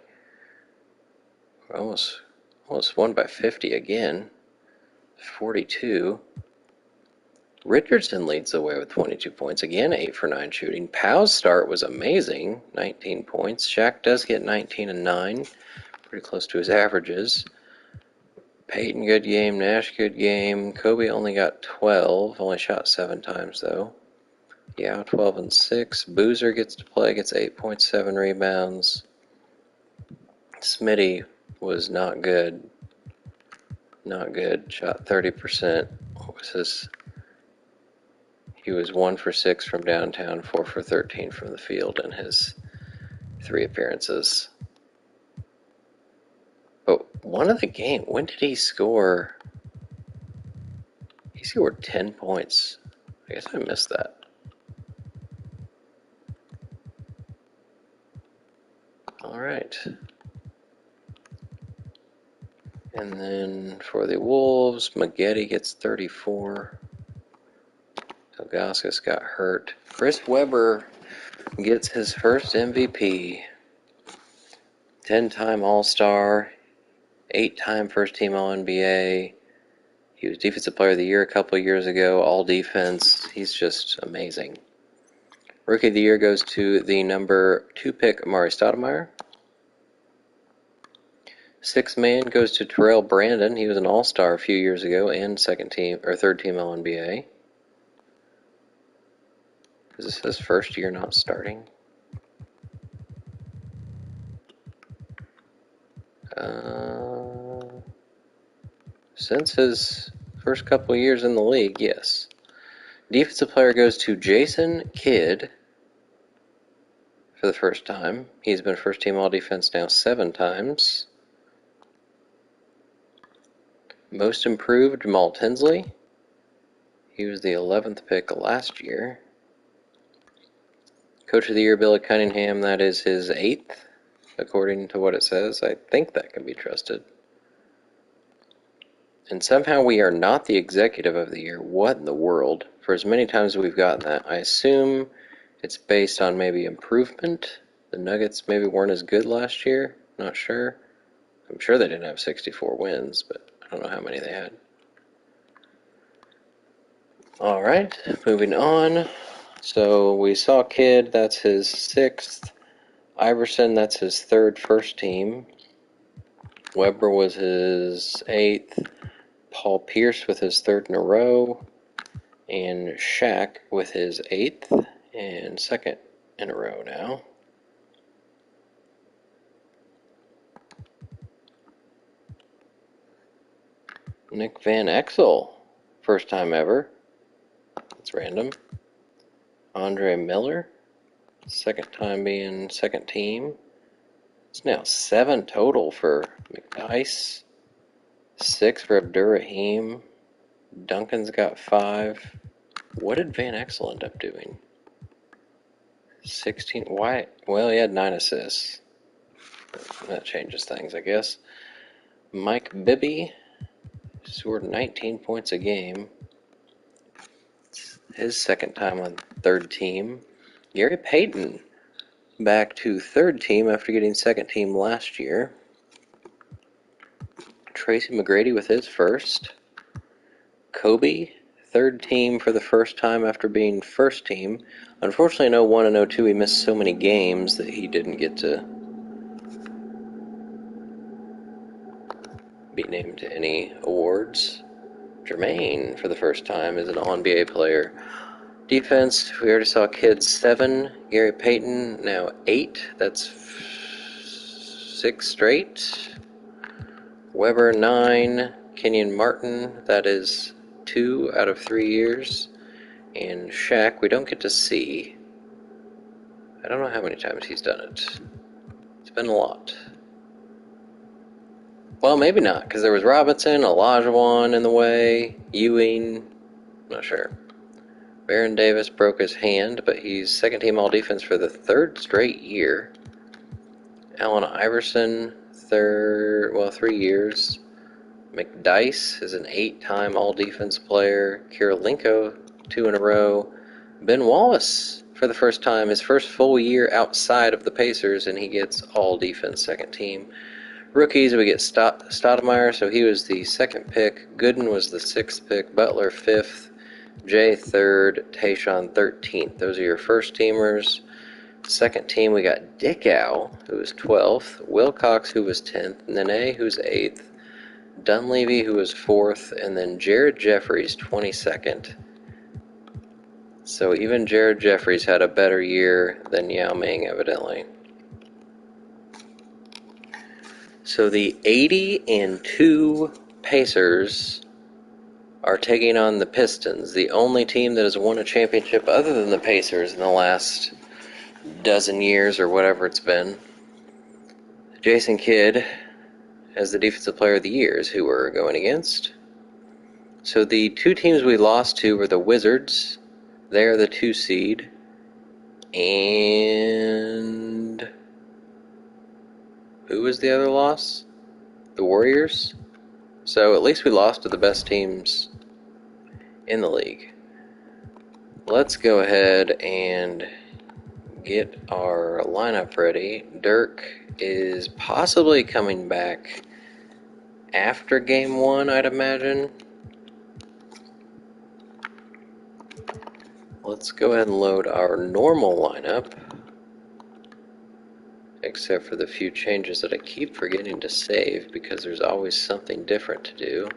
Almost won by 50 again. 42. Richardson leads the way with 22 points. Again, 8 for 9 shooting. Powell's start was amazing. 19 points. Shaq does get 19 and 9. Pretty close to his averages. Peyton, good game. Nash, good game. Kobe only got 12. Only shot 7 times, though. Yeah, 12 and 6. Boozer gets to play, gets 8.7 rebounds. Smitty was not good. Not good. Shot 30%. What was his? He was 1 for 6 from downtown, 4 for 13 from the field in his 3 appearances. But one of the game, when did he score? He scored 10 points. I guess I missed that. All right. And then for the Wolves, Maggette gets 34. Ilgauskas got hurt. Chris Webber gets his first MVP. 10-time All-Star. 8-time first-team All-NBA. He was Defensive Player of the Year a couple of years ago. All defense. He's just amazing. Rookie of the Year goes to the number 2 pick, Amari Stoudemire. 6th man goes to Terrell Brandon. He was an All-Star a few years ago and third-team All-NBA. Is this his first year not starting? Since his first couple of years in the league, yes. Defensive player goes to Jason Kidd for the first time. He's been first-team All-Defense now 7 times. Most improved, Jamal Tinsley. He was the 11th pick last year. Coach of the Year, Billy Cunningham. That is his 8th, according to what it says. I think that can be trusted. And somehow we are not the Executive of the Year. What in the world? For as many times as we've gotten that, I assume it's based on maybe improvement. The Nuggets maybe weren't as good last year. Not sure. I'm sure they didn't have 64 wins, but I don't know how many they had. All right, moving on. So we saw Kidd, that's his 6th. Iverson, that's his 3rd first team. Webber was his 8th. Paul Pierce with his 3rd in a row. And Shaq with his 8th and 2nd in a row now. Nick Van Exel, first time ever. That's random. Andre Miller, 2nd time being 2nd team. It's now 7 total for McDyess. 6 for Abdurrahim. Duncan's got 5. What did Van Exel end up doing? 16. Why? Well, he had 9 assists. That changes things, I guess. Mike Bibby scored 19 points a game. His 2nd time on 3rd team. Gary Payton back to 3rd team after getting 2nd team last year. Tracy McGrady with his 1st. Kobe, 3rd team for the first time after being 1st team. Unfortunately, in 01 and 02, he missed so many games that he didn't get to be named to any awards. Jermaine, for the first time, is an All-NBA player. Defense, we already saw Kidd 7. Gary Payton, now 8. That's 6 straight. Webber, 9. Kenyon Martin, that is 2 out of 3 years. And Shaq, we don't get to see. I don't know how many times he's done it. It's been a lot. Well, maybe not, because there was Robinson, Olajuwon in the way, Ewing, not sure. Baron Davis broke his hand, but he's 2nd team All-Defense for the 3rd straight year. Allen Iverson, 3 years. McDyess is an 8-time All-Defense player. Kirilenko, 2 in a row. Ben Wallace, for the first time, his first full year outside of the Pacers, and he gets all defense second team. Rookies, we get Stoudemire, so he was the second pick. Gooden was the sixth pick. Butler, fifth. Jay, third. Tayshaun, 13th. Those are your first teamers. Second team, we got Dickow, who was 12th. Wilcox, who was 10th. Nene, who's 8th. Dunleavy, who was 4th. And then Jared Jeffries, 22nd. So even Jared Jeffries had a better year than Yao Ming, evidently. So the 80-2 Pacers are taking on the Pistons, the only team that has won a championship other than the Pacers in the last dozen years or whatever it's been. Jason Kidd as the Defensive Player of the Year is who we're going against. So the two teams we lost to were the Wizards. They're the 2 seed. And who was the other loss? The Warriors. So at least we lost to the best teams in the league. Let's go ahead and get our lineup ready. Dirk is possibly coming back after game 1, I'd imagine. Let's go ahead and load our normal lineup, except for the few changes that I keep forgetting to save because there's always something different to do.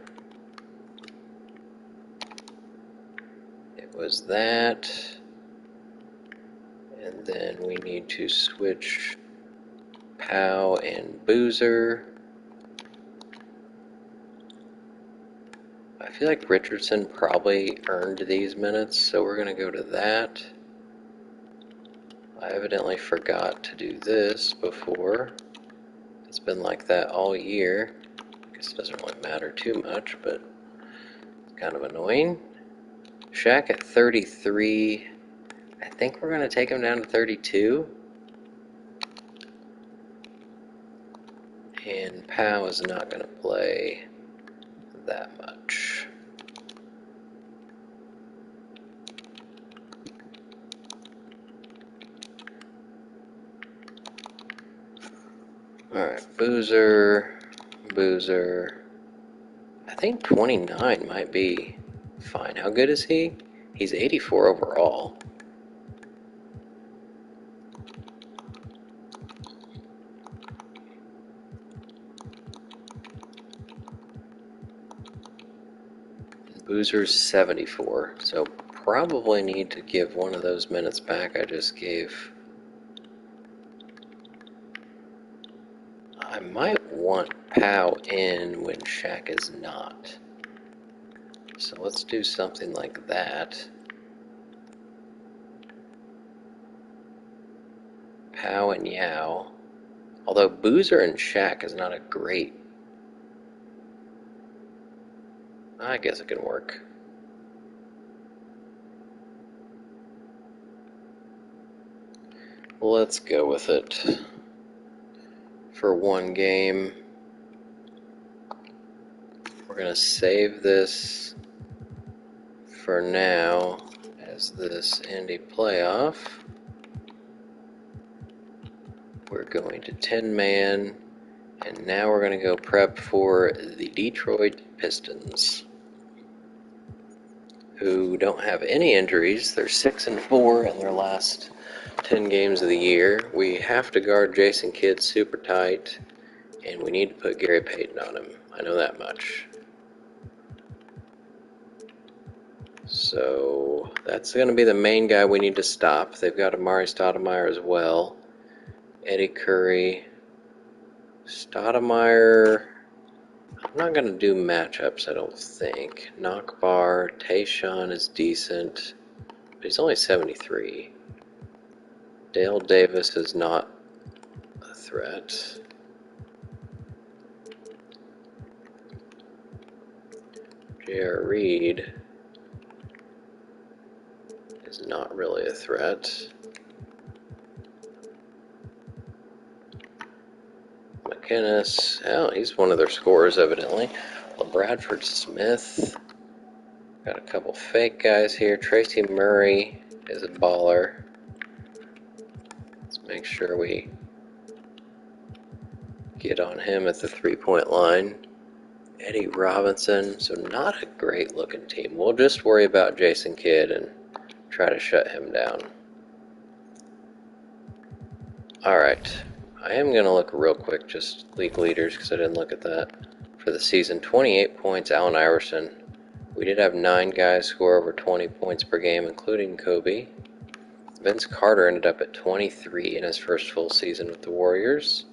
It was that, and then we need to switch Powell and Boozer. I feel like Richardson probably earned these minutes, so we're going to go to that. I evidently forgot to do this before. It's been like that all year. I guess it doesn't really matter too much, but it's kind of annoying. Shaq at 33. I think we're going to take him down to 32. And Powell is not going to play that much. Alright, Boozer. I think 29 might be fine. How good is he? He's 84 overall. Boozer's 74, so probably need to give one of those minutes back I just gave. I might want Pow in when Shaq is not. So let's do something like that. Pow and Yao. Although Boozer and Shaq is not a great... I guess it can work. Let's go with it for one game. We're going to save this for now as this Indy playoff. We're going to 10-man, and now we're going to go prep for the Detroit Pistons, who don't have any injuries. They're 6-4 in their last 10 games of the year. We have to guard Jason Kidd super tight, and we need to put Gary Payton on him. I know that much. So that's going to be the main guy we need to stop. They've got Amari Stoudemire as well. Eddie Curry. Stoudemire, I'm not going to do matchups, I don't think. Knockbar, Tayshaun is decent, but he's only 73. Dale Davis is not a threat. J.R. Reed is not really a threat. McInnes, oh, he's one of their scorers, evidently. LaBradford Smith. Got a couple fake guys here. Tracy Murray is a baller. Make sure we get on him at the three-point line. Eddie Robinson, so not a great looking team. We'll just worry about Jason Kidd and try to shut him down. Alright, I am going to look real quick, just league leaders, because I didn't look at that. For the season, 28 points, Allen Iverson. We did have 9 guys score over 20 points per game, including Kobe. Vince Carter ended up at 23 in his first full season with the Warriors.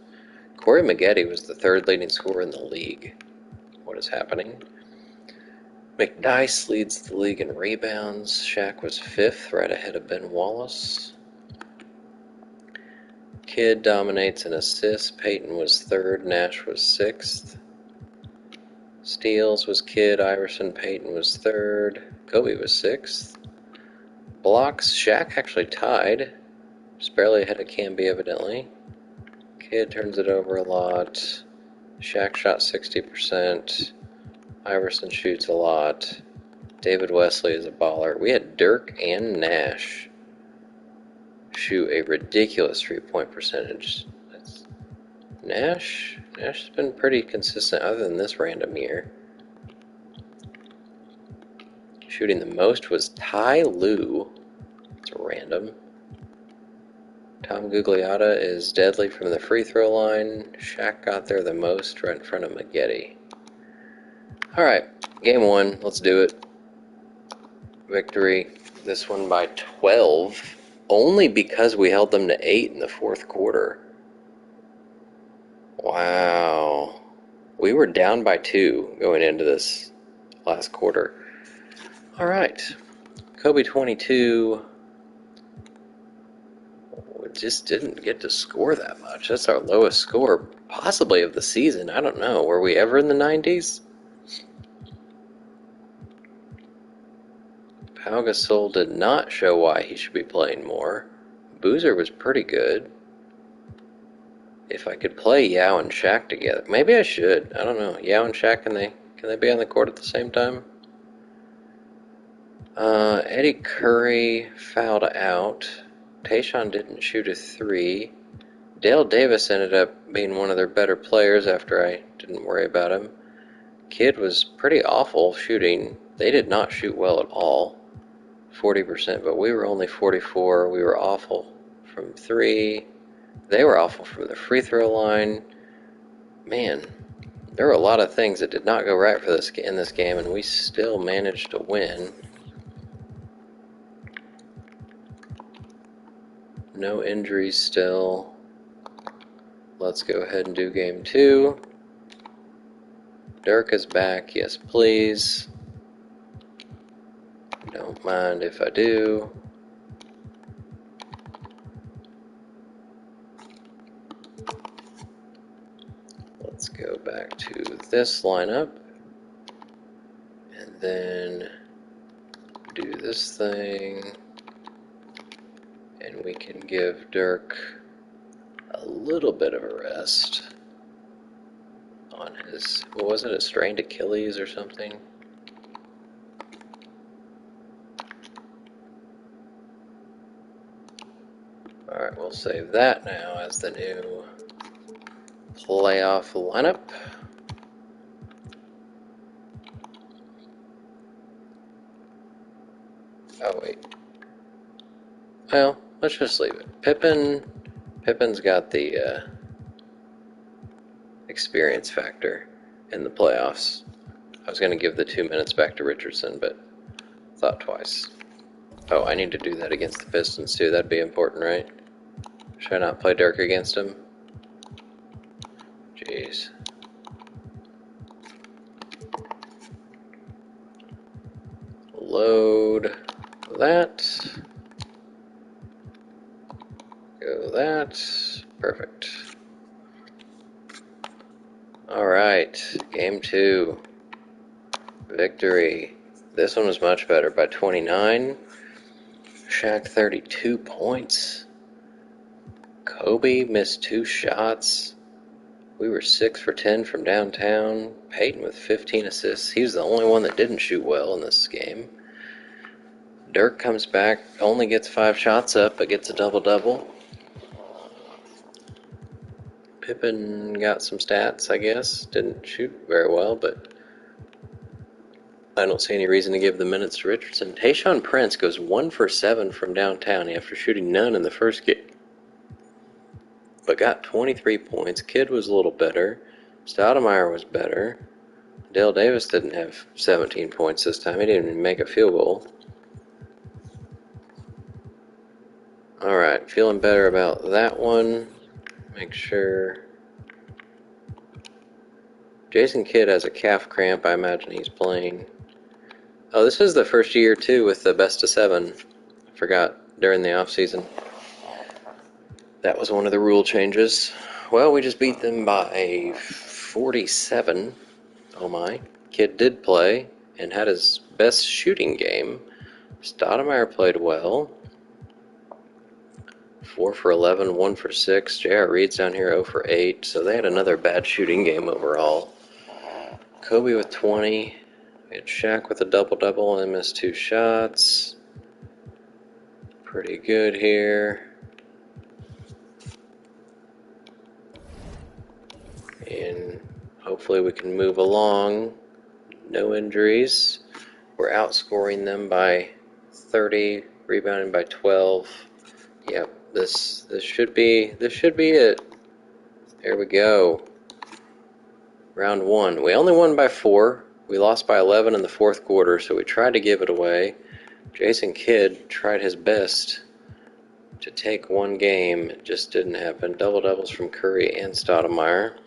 Corey Maggette was the 3rd leading scorer in the league. What is happening? McDyess leads the league in rebounds. Shaq was 5th, right ahead of Ben Wallace. Kidd dominates in assists. Peyton was 3rd. Nash was 6th. Steals was Kidd. Iverson. Peyton was 3rd. Kobe was 6th. Blocks, Shaq actually tied. Just barely ahead of Camby, evidently. Kidd turns it over a lot. Shaq shot 60%. Iverson shoots a lot. David Wesley is a baller. We had Dirk and Nash shoot a ridiculous 3-point percentage. Nash has been pretty consistent other than this random year. Shooting the most was Ty Lue. It's random. Tom Gugliotta is deadly from the free throw line. Shaq got there the most, right in front of Maggette. Alright, game 1, let's do it. Victory, this one by 12, only because we held them to 8 in the 4th quarter. Wow. We were down by 2 going into this last quarter. Alright, Kobe 22... just didn't get to score that much. That's our lowest score, possibly of the season. I don't know. Were we ever in the 90s? Pau Gasol did not show why he should be playing more. Boozer was pretty good. If I could play Yao and Shaq together, maybe I should. I don't know. Yao and Shaq, can they be on the court at the same time? Eddie Curry fouled out. Tayshaun didn't shoot a 3. Dale Davis ended up being one of their better players after I didn't worry about him. Kidd was pretty awful shooting. They did not shoot well at all. 40%, but we were only 44. We were awful from 3. They were awful from the free throw line. Man, there were a lot of things that did not go right for this in this game, and we still managed to win. No injuries still. Let's go ahead and do game 2. Dirk is back, yes please. Don't mind if I do. Let's go back to this lineup. And then do this thing. And we can give Dirk a little bit of a rest on his, what was it, a strained Achilles or something? Alright, we'll save that now as the new playoff lineup. Oh wait. Well, let's just leave it. Pippen's got the experience factor in the playoffs. I was going to give the 2 minutes back to Richardson, but thought twice. Oh, I need to do that against the Pistons too. That'd be important, right? Should I not play Dirk against him? Jeez. Load that. Go that. Perfect. Alright, game 2. Victory. This one was much better by 29. Shaq 32 points. Kobe missed 2 shots. We were 6 for 10 from downtown. Peyton with 15 assists. He was the only one that didn't shoot well in this game. Dirk comes back, only gets 5 shots up, but gets a double-double. Pippen got some stats, I guess. Didn't shoot very well, but I don't see any reason to give the minutes to Richardson. Tayshaun Prince goes 1 for 7 from downtown after shooting none in the first game, but got 23 points. Kidd was a little better. Stoudemire was better. Dale Davis didn't have 17 points this time. He didn't even make a field goal. Alright, feeling better about that one. Make sure. Jason Kidd has a calf cramp. I imagine he's playing. Oh, this is the first year, too, with the best of 7. I forgot during the offseason. That was one of the rule changes. Well, we just beat them by 47. Oh my. Kidd did play and had his best shooting game. Stoudemire played well. 4 for 11, 1 for 6. J.R. Reed's down here 0 for 8. So they had another bad shooting game overall. Kobe with 20. We had Shaq with a double-double and missed 2 shots. Pretty good here. And hopefully we can move along. No injuries. We're outscoring them by 30, rebounding by 12. Yep, this should be it. There we go. Round 1. We only won by 4. We lost by 11 in the fourth quarter, so we tried to give it away. Jason Kidd tried his best to take one game. It just didn't happen. Double doubles from Curry and Stoudemire.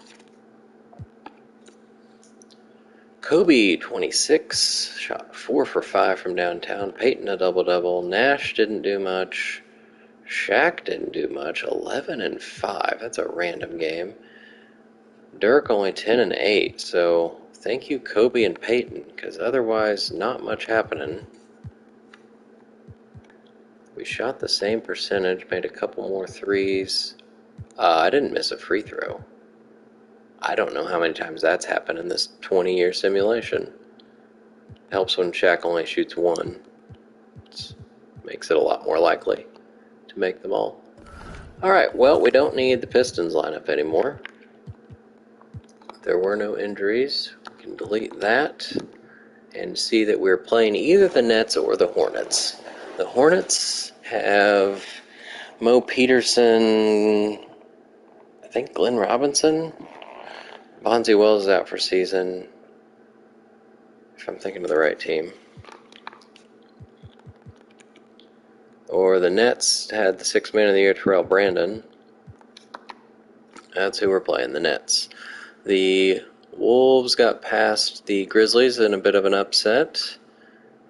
Kobe, 26, shot 4 for 5 from downtown. Peyton, a double-double. Nash didn't do much. Shaq didn't do much. 11 and 5. That's a random game. Dirk only 10 and 8. So thank you, Kobe and Peyton, because otherwise not much happening. We shot the same percentage, made a couple more threes. I didn't miss a free throw. I don't know how many times that's happened in this 20-year simulation. Helps when Shaq only shoots 1. It makes it a lot more likely to make them all. Alright, well, we don't need the Pistons lineup anymore. There were no injuries. We can delete that and see that we're playing either the Nets or the Hornets. The Hornets have Mo Peterson, I think Glenn Robinson. Bonzi Wells is out for season, if I'm thinking of the right team. Or the Nets had the 6th man of the year, Terrell Brandon. That's who we're playing, the Nets. The Wolves got past the Grizzlies in a bit of an upset.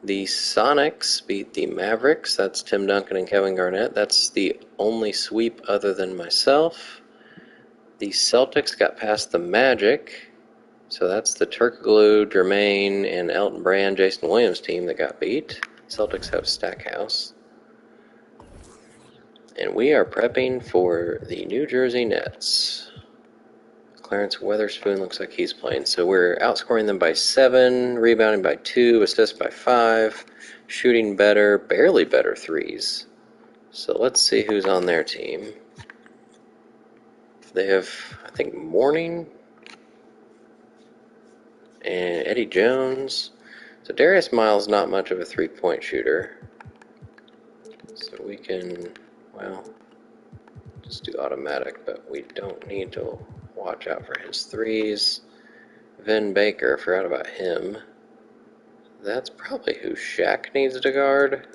The Sonics beat the Mavericks. That's Tim Duncan and Kevin Garnett. That's the only sweep other than myself. The Celtics got past the Magic. So that's the Turkoglu, Jermaine, and Elton Brand, Jason Williams team that got beat. Celtics have Stackhouse. And we are prepping for the New Jersey Nets. Clarence Weatherspoon looks like he's playing. So we're outscoring them by 7, rebounding by 2, assists by 5, shooting better, barely better threes. So let's see who's on their team. They have, I think, Mourning and Eddie Jones. So Darius Miles not much of a three-point shooter. So we can, well, just do automatic, but we don't need to watch out for his threes. Vin Baker, I forgot about him. That's probably who Shaq needs to guard.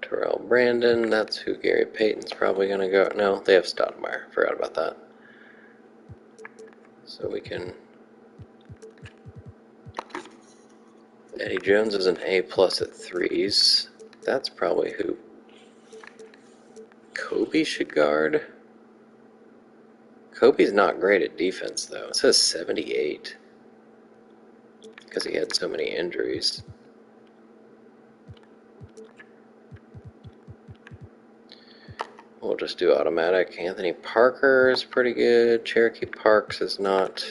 Terrell Brandon, that's who Gary Payton's probably going to go. No, they have Stoudemire. Forgot about that. So we can... Eddie Jones is an A+ at threes. That's probably who Kobe should guard. Kobe's not great at defense, though. It says 78 because he had so many injuries. We'll just do automatic. Anthony Parker is pretty good. Cherokee Parks is not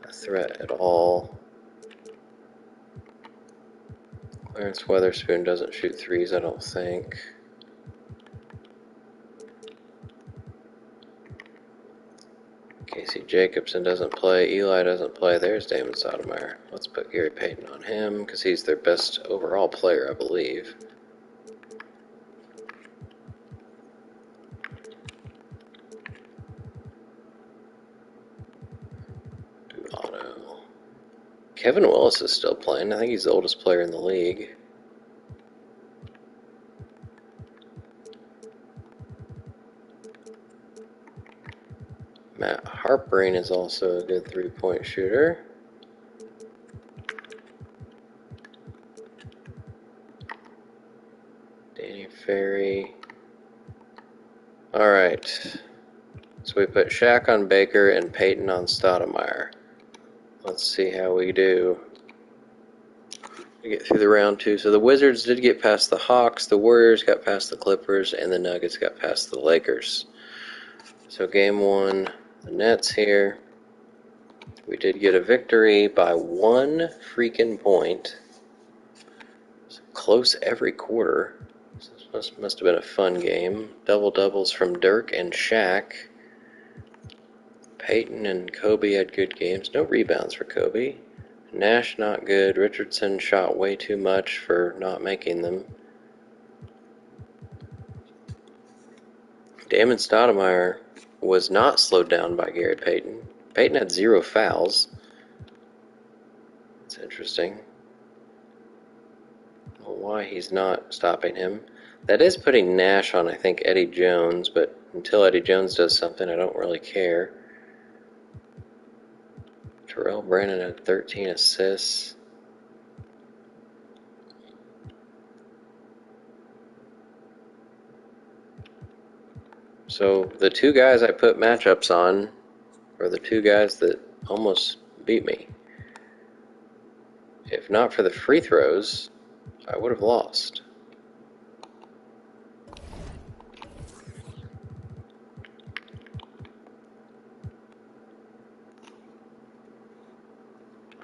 a threat at all. Clarence Weatherspoon doesn't shoot threes, I don't think. Casey Jacobson doesn't play. Eli doesn't play. There's Damon Stoudemire. Let's put Gary Payton on him because he's their best overall player, I believe. Do auto. Kevin Willis is still playing. I think he's the oldest player in the league. Matt Harpering is also a good three-point shooter. Danny Ferry. All right. So we put Shaq on Baker and Payton on Stoudemire. Let's see how we do. We get through the round two. So the Wizards did get past the Hawks, the Warriors got past the Clippers, and the Nuggets got past the Lakers. So game one, the Nets here. We did get a victory by 1 freaking point. So close every quarter. So this must have been a fun game. Double doubles from Dirk and Shaq. Peyton and Kobe had good games. No rebounds for Kobe. Nash not good. Richardson shot way too much for not making them. Damon Stoudemire was not slowed down by Gary Payton. Payton had 0 fouls. That's interesting. I don't know why he's not stopping him. That is putting Nash on, I think, Eddie Jones, but until Eddie Jones does something, I don't really care. Terrell Brandon had 13 assists. So the two guys I put matchups on are the two guys that almost beat me. If not for the free throws, I would have lost.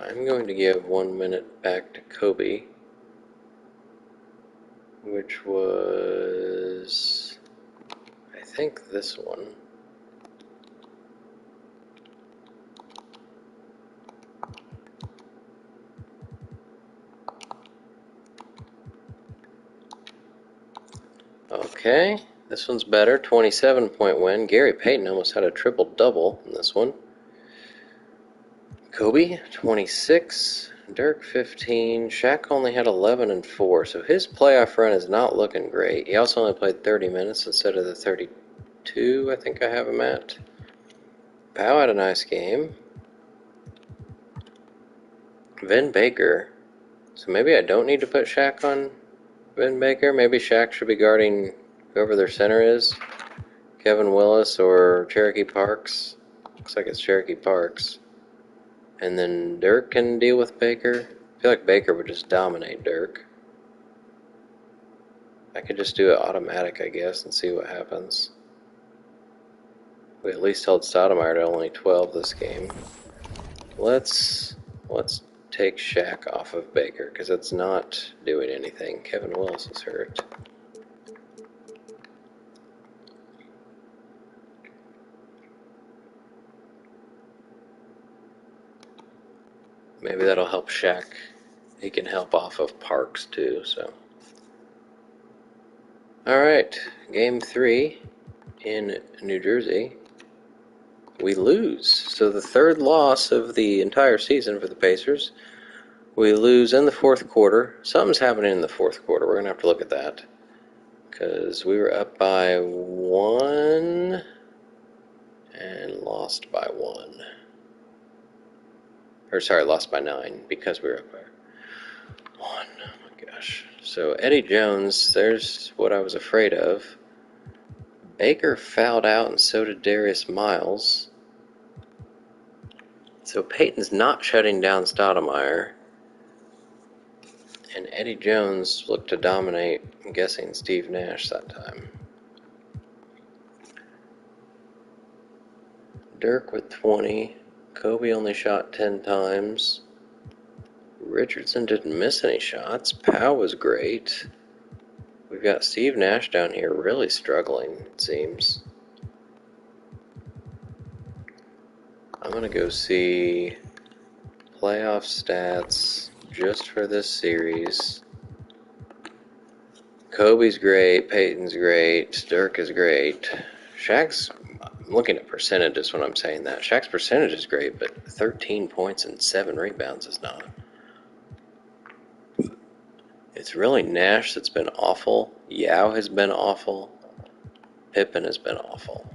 I'm going to give 1 minute back to Kobe, which was, I think, this one. Okay, this one's better. 27-point win. Gary Payton almost had a triple-double in this one. Kobe, 26. Dirk, 15. Shaq only had 11 and 4, so his playoff run is not looking great. He also only played 30 minutes instead of the 32 I think I have him at. Powell had a nice game. Vin Baker. So maybe I don't need to put Shaq on Vin Baker. Maybe Shaq should be guarding whoever their center is. Kevin Willis or Cherokee Parks. Looks like it's Cherokee Parks. And then Dirk can deal with Baker. I feel like Baker would just dominate Dirk. I could just do it automatic, I guess, and see what happens. We at least held Stoudemire to only 12 this game. Let's take Shaq off of Baker, because it's not doing anything. Kevin Willis is hurt. Maybe that'll help Shaq. He can help off of Parks, too, so. Alright, game 3 in New Jersey. We lose. So the third loss of the entire season for the Pacers. We lose in the fourth quarter. Something's happening in the fourth quarter. We're going to have to look at that. Because we were up by 1 and lost by 1. Or sorry, lost by 9 because we were up by 1. Oh my gosh. So Eddie Jones, there's what I was afraid of. Baker fouled out and so did Darius Miles. So Peyton's not shutting down Stoudemire. And Eddie Jones looked to dominate, I'm guessing, Steve Nash that time. Dirk with 20. Kobe only shot 10 times. Richardson didn't miss any shots. Powell was great. We've got Steve Nash down here really struggling, it seems. I'm going to go see playoff stats just for this series. Kobe's great, Peyton's great, Dirk is great. Shaq's, I'm looking at percentages when I'm saying that. Shaq's percentage is great, but 13 points and 7 rebounds is not. It's really Nash that's been awful. Yao has been awful. Pippen has been awful.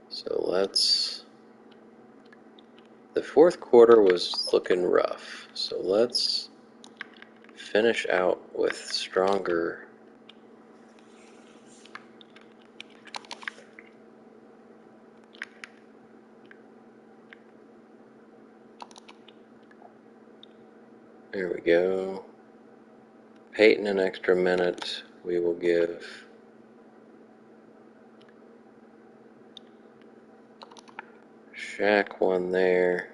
So let's... The fourth quarter was looking rough. So let's finish out with stronger... There we go. Peyton an extra minute. We will give Shaq one there.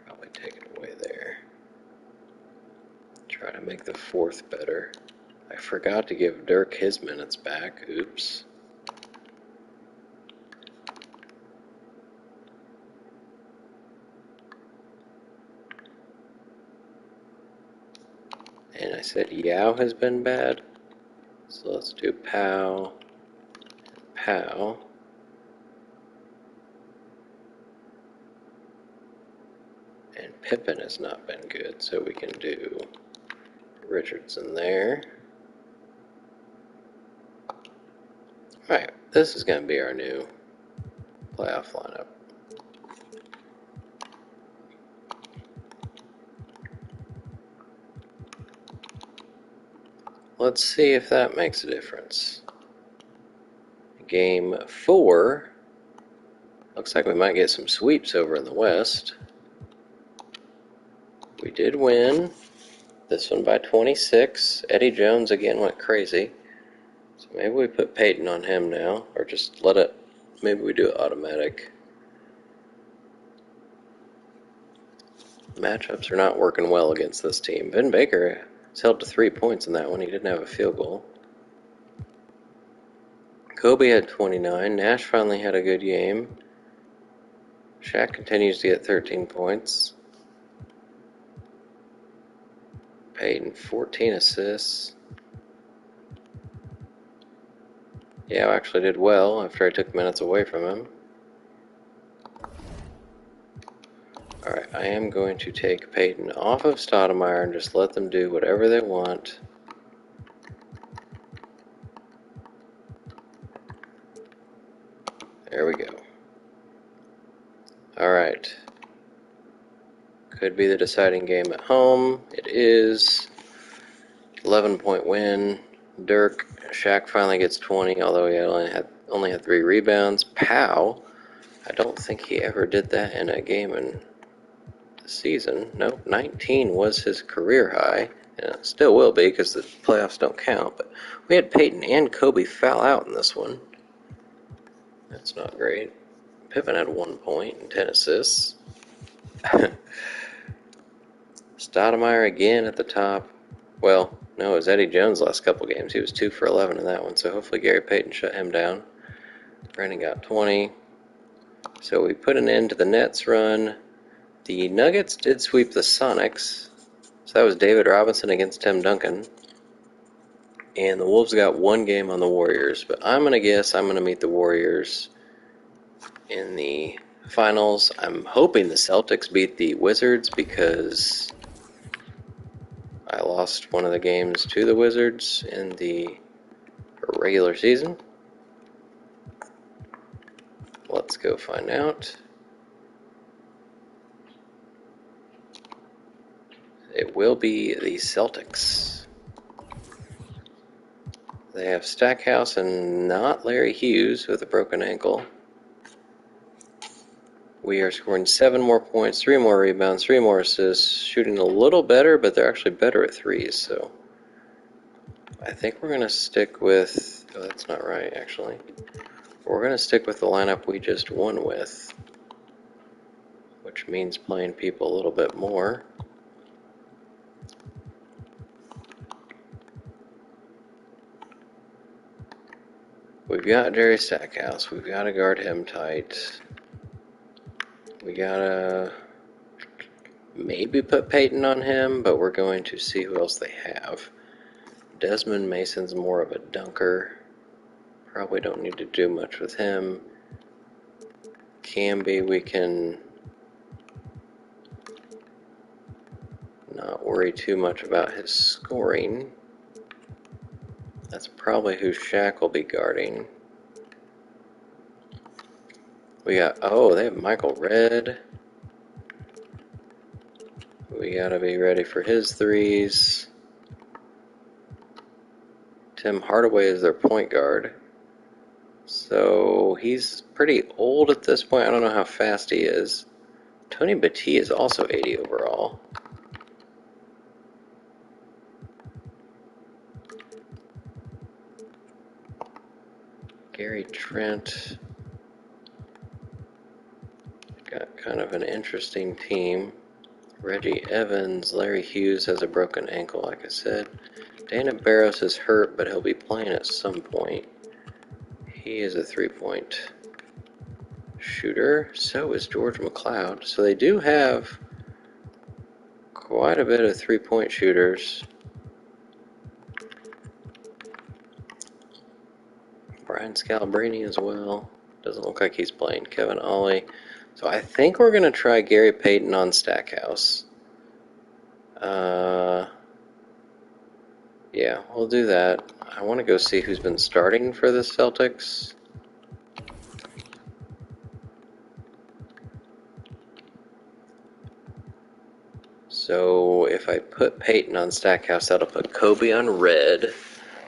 Probably take it away there. Try to make the fourth better. I forgot to give Dirk his minutes back. Oops. And I said Yao has been bad. So let's do Pow. Pow. And Pippen has not been good, so we can do Richardson there. Alright, this is going to be our new playoff lineup. Let's see if that makes a difference. Game 4. Looks like we might get some sweeps over in the West. We did win. This one by 26. Eddie Jones again went crazy. So maybe we put Peyton on him now. Or just let it... Maybe we do it automatic. Matchups are not working well against this team. Vin Baker was held to 3 points in that one. He didn't have a field goal. Kobe had 29. Nash finally had a good game. Shaq continues to get 13 points. Peyton, 14 assists. Yeah, I actually did well after I took minutes away from him. Alright, I am going to take Peyton off of Stoudemire and just let them do whatever they want. There we go. Alright. Could be the deciding game at home. It is. 11-point win. Dirk, Shaq finally gets 20, although he only had 3 rebounds. Powell, I don't think he ever did that in a game in the season. Nope, 19 was his career high, and it still will be because the playoffs don't count. But we had Peyton and Kobe foul out in this one. That's not great. Pippen had 1 point and 10 assists. Stoudemire again at the top. Well, no, it was Eddie Jones last couple games. He was 2 for 11 in that one, so hopefully Gary Payton shut him down. Brandon got 20. So we put an end to the Nets run. The Nuggets did sweep the Sonics. So that was David Robinson against Tim Duncan. And the Wolves got 1 game on the Warriors. But I'm going to guess I'm going to meet the Warriors in the finals. I'm hoping the Celtics beat the Wizards because I lost one of the games to the Wizards in the regular season. Let's go find out. It will be the Celtics. They have Stackhouse and not Larry Hughes with a broken ankle. We are scoring 7 more points, 3 more rebounds, 3 more assists, shooting a little better, but they're actually better at threes, so I think we're going to stick with, oh, that's not right, actually. We're going to stick with the lineup we just won with, which means playing people a little bit more. We've got Jerry Stackhouse. We've got to guard him tight. We got to maybe put Peyton on him, but we're going to see who else they have. Desmond Mason's more of a dunker. Probably don't need to do much with him. Camby, we can not worry too much about his scoring. That's probably who Shaq will be guarding. We got, oh, they have Michael Redd. We gotta be ready for his threes. Tim Hardaway is their point guard. So he's pretty old at this point. I don't know how fast he is. Tony Battie is also 80 overall. Gary Trent. Got kind of an interesting team. Reggie Evans, Larry Hughes has a broken ankle, like I said. Dana Barros is hurt, but he'll be playing at some point. He is a three-point shooter. So is George McLeod. So they do have quite a bit of three-point shooters. Brian Scalabrine as well. Doesn't look like he's playing. Kevin Ollie. So I think we're going to try Gary Payton on Stackhouse. Yeah, we'll do that. I want to go see who's been starting for the Celtics. So if I put Peyton on Stackhouse, that'll put Kobe on Red.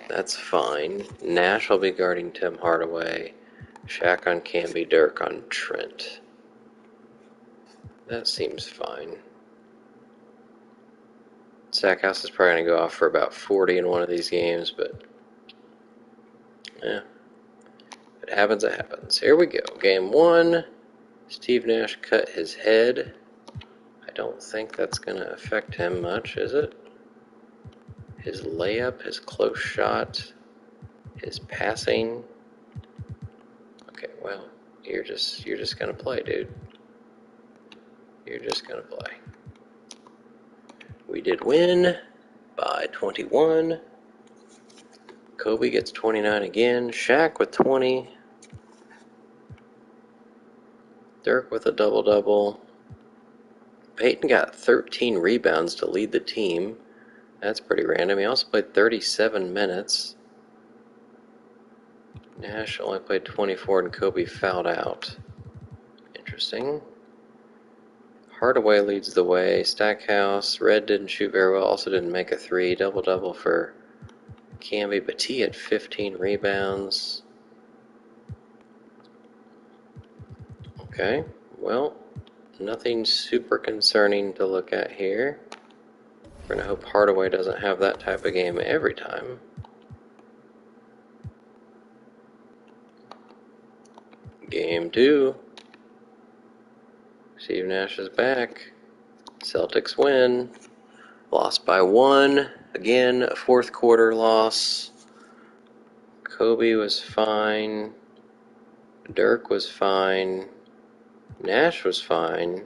That's fine. Nash will be guarding Tim Hardaway. Shaq on Camby, Dirk on Trent. That seems fine. Stackhouse is probably going to go off for about 40 in one of these games, but yeah. If it happens, it happens. Here we go. Game 1. Steve Nash cut his head. I don't think that's going to affect him much, is it? His layup, his close shot, his passing. Okay, well, you're just going to play, dude. You're just going to play. We did win by 21. Kobe gets 29 again. Shaq with 20. Dirk with a double-double. Peyton got 13 rebounds to lead the team. That's pretty random. He also played 37 minutes. Nash only played 24 and Kobe fouled out. Interesting. Hardaway leads the way. Stackhouse. Red didn't shoot very well. Also didn't make a three. Double-double for Camby. Battie had 15 rebounds. Okay, well, nothing super concerning to look at here. We're going to hope Hardaway doesn't have that type of game every time. Game 2. Steve Nash is back. Celtics win. Lost by 1. Again, a fourth quarter loss. Kobe was fine. Dirk was fine. Nash was fine.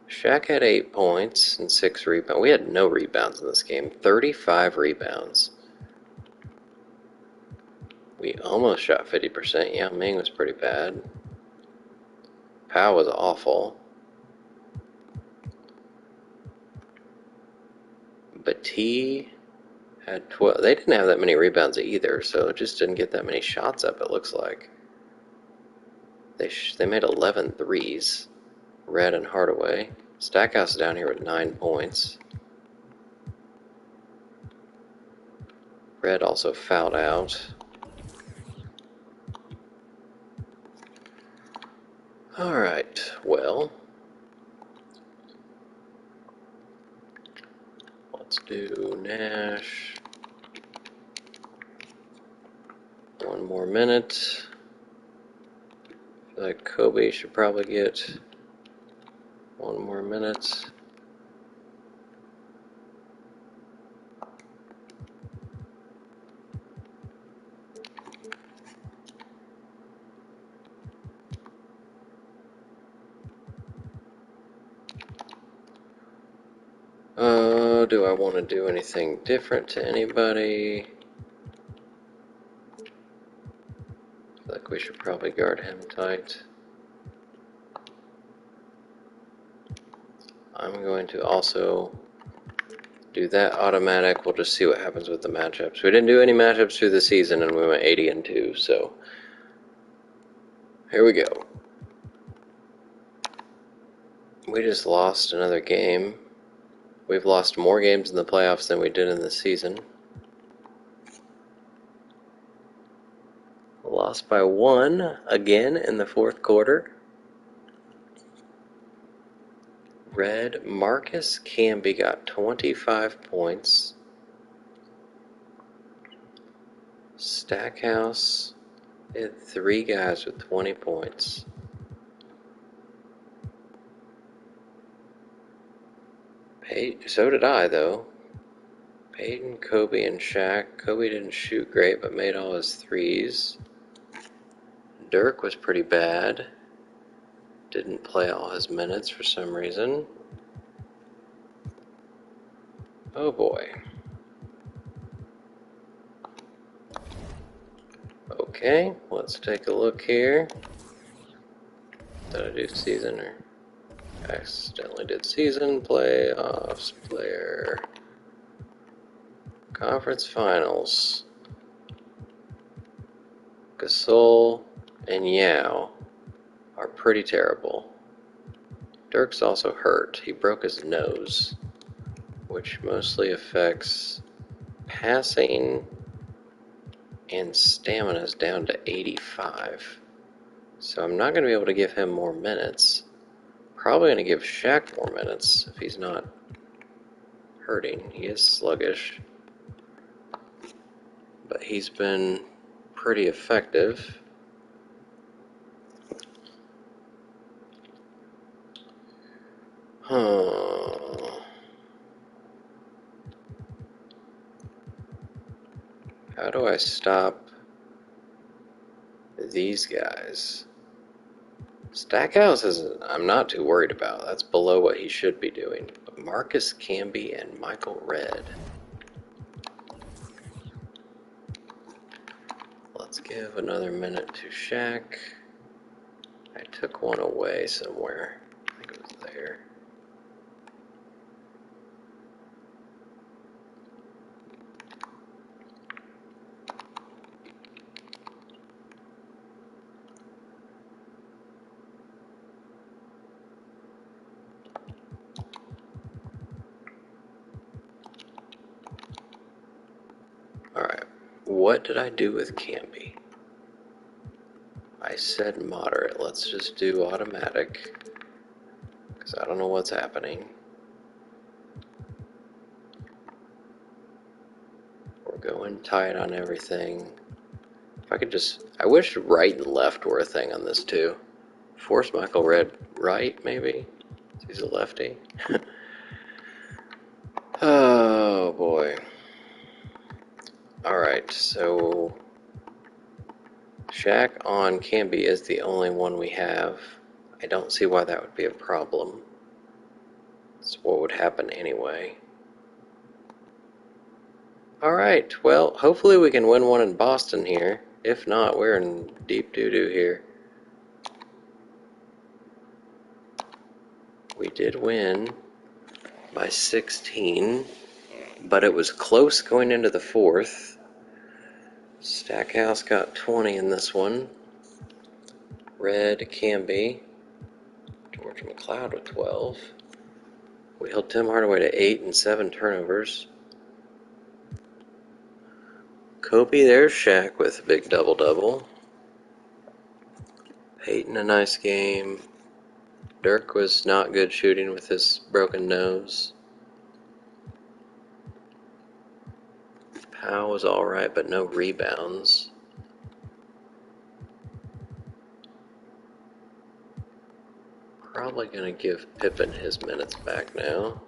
Shaq had 8 points and 6 rebounds. We had no rebounds in this game. 35 rebounds. We almost shot 50%. Yao Ming was pretty bad. Powell was awful. Battie had 12. They didn't have that many rebounds either, so it just didn't get that many shots up, it looks like. They made 11 threes. Red and Hardaway. Stackhouse is down here with 9 points. Red also fouled out. Alright, well, let's do Nash. 1 more minute. I feel like Kobe should probably get 1 more minute. Do I want to do anything different to anybody? I feel like we should probably guard him tight. I'm going to also do that automatic. We'll just see what happens with the matchups. We didn't do any matchups through the season, and we went 80-2, so here we go. We just lost another game. We've lost more games in the playoffs than we did in the season. Lost by 1 again in the 4th quarter. Red, Marcus Camby got 25 points. Stackhouse had 3 guys with 20 points. So did I, though. Peyton, Kobe, and Shaq. Kobe didn't shoot great, but made all his threes. Dirk was pretty bad. Didn't play all his minutes for some reason. Oh boy. Okay, let's take a look here. Did I do season or accidentally did season? Playoffs, player, conference finals. Gasol and Yao are pretty terrible. Dirk's also hurt. He broke his nose, which mostly affects passing, and stamina's down to 85. So I'm not going to be able to give him more minutes. Probably going to give Shaq more minutes if he's not hurting. He is sluggish, but he's been pretty effective. How do I stop these guys? Stackhouse I'm not too worried about. That's below what he should be doing. But Marcus Camby and Michael Redd. Let's give another minute to Shaq. I took one away somewhere. I think it was there. Alright, what did I do with Camby? I said moderate. Let's just do automatic, because I don't know what's happening. We're going tight on everything. If I could just... I wish right and left were a thing on this too. Force Michael Redd right, maybe? He's a lefty. Oh boy. Alright, so Shaq on Camby is the only one we have. I don't see why that would be a problem. That's what would happen anyway. Alright, well, hopefully we can win one in Boston here. If not, we're in deep doo-doo here. We did win by 16, but it was close going into the 4th. Stackhouse got 20 in this one. Red, Camby. George McLeod with 12. We held Tim Hardaway to 8 and 7 turnovers. Kobe, there's Shaq with a big double-double. Peyton, a nice game. Dirk was not good shooting with his broken nose. Powell was alright, but no rebounds. Probably going to give Pippen his minutes back now.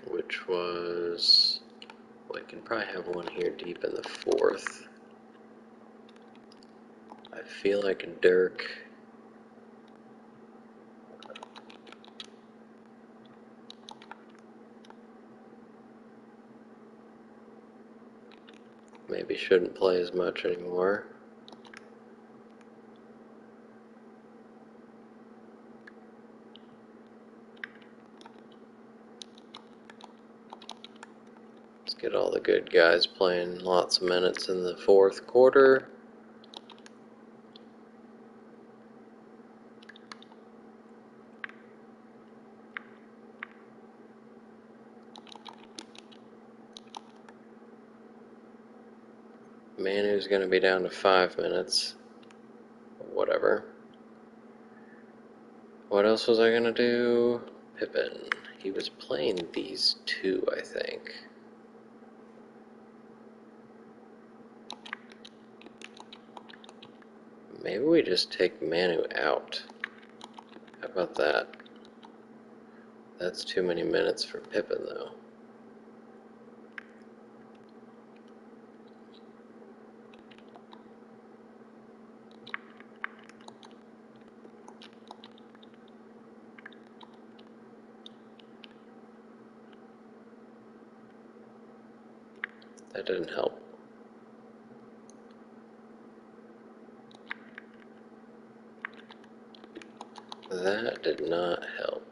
Which was... well, you can probably have one here deep in the fourth. I feel like Dirk... maybe shouldn't play as much anymore. Let's get all the good guys playing lots of minutes in the fourth quarter. Manu's going to be down to 5 minutes. Whatever. What else was I going to do? Pippen. He was playing these two, I think. Maybe we just take Manu out. How about that? That's too many minutes for Pippen, though. That didn't help. That did not help.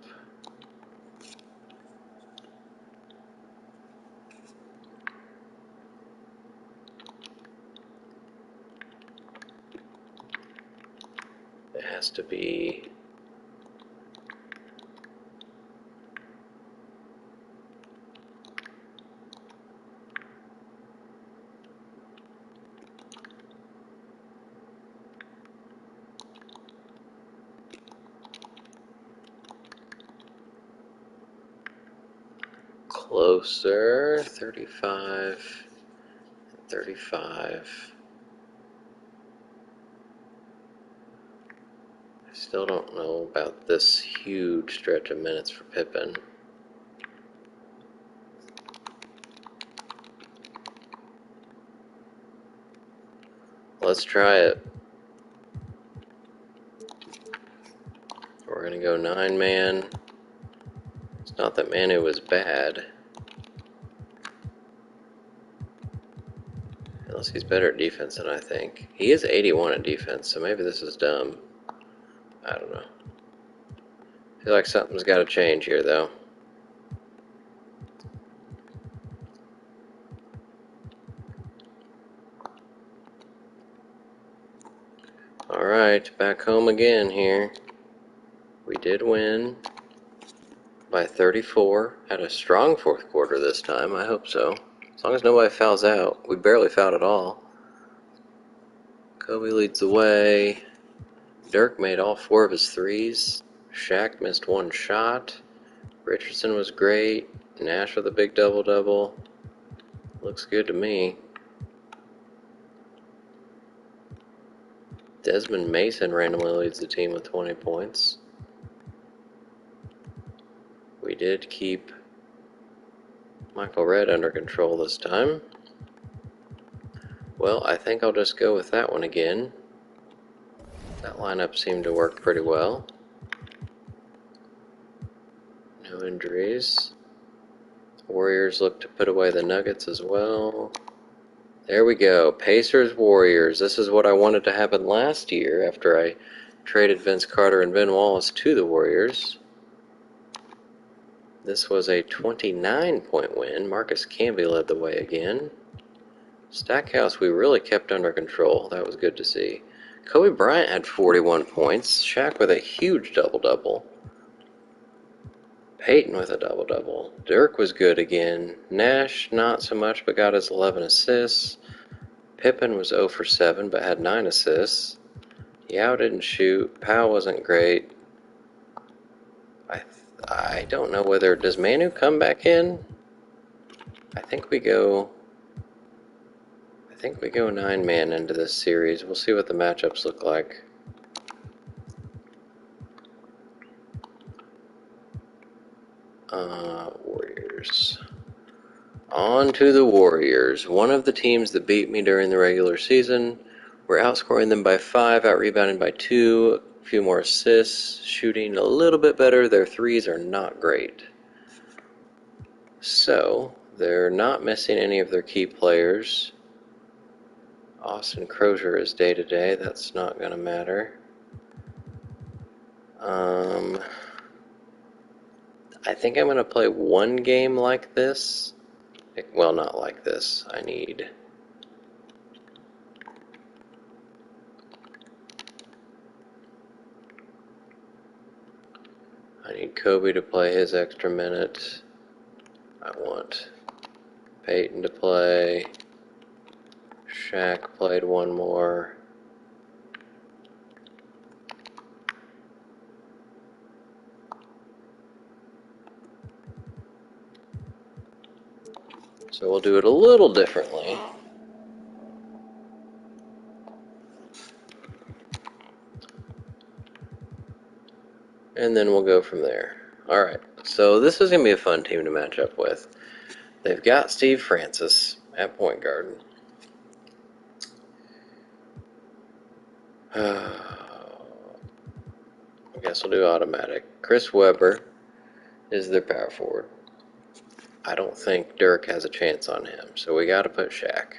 It has to be... closer. 35, 35. I still don't know about this huge stretch of minutes for Pippen. Let's try it. We're going to go 9-man. It's not that Manu was bad. Unless he's better at defense than I think. He is 81 at defense, so maybe this is dumb. I don't know. I feel like something's got to change here, though. Alright, back home again here. We did win by 34. Had a strong fourth quarter this time, I hope so. As long as nobody fouls out. We barely fouled at all. Kobe leads the way. Dirk made all 4 of his threes. Shaq missed 1 shot. Richardson was great. Nash with a big double-double. Looks good to me. Desmond Mason randomly leads the team with 20 points. We did keep Michael Redd under control this time. Well, I think I'll just go with that one again. That lineup seemed to work pretty well. No injuries. Warriors look to put away the Nuggets as well. There we go. Pacers, Warriors. This is what I wanted to happen last year after I traded Vince Carter and Ben Wallace to the Warriors. This was a 29-point win. Marcus Camby led the way again. Stackhouse we really kept under control. That was good to see. Kobe Bryant had 41 points. Shaq with a huge double-double. Peyton with a double-double. Dirk was good again. Nash not so much, but got his 11 assists. Pippen was 0 for 7 but had 9 assists. Yao didn't shoot. Powell wasn't great. I don't know whether... Does Manu come back in? I think we go 9-man into this series. We'll see what the matchups look like. Warriors. On to the Warriors. One of the teams that beat me during the regular season. We're outscoring them by 5, out-rebounding by 2, a few more assists, shooting a little bit better. Their threes are not great. So, they're not missing any of their key players. Austin Crozier is day-to-day. That's not going to matter. I think I'm going to play one game like this. Well, not like this. I need Kobe to play his extra minute. I want Peyton to play. Shaq played one more. So we'll do it a little differently. And then we'll go from there. Alright, so this is going to be a fun team to match up with. They've got Steve Francis at point guard. I guess we'll do automatic. Chris Webber is their power forward. I don't think Dirk has a chance on him, so we got to put Shaq.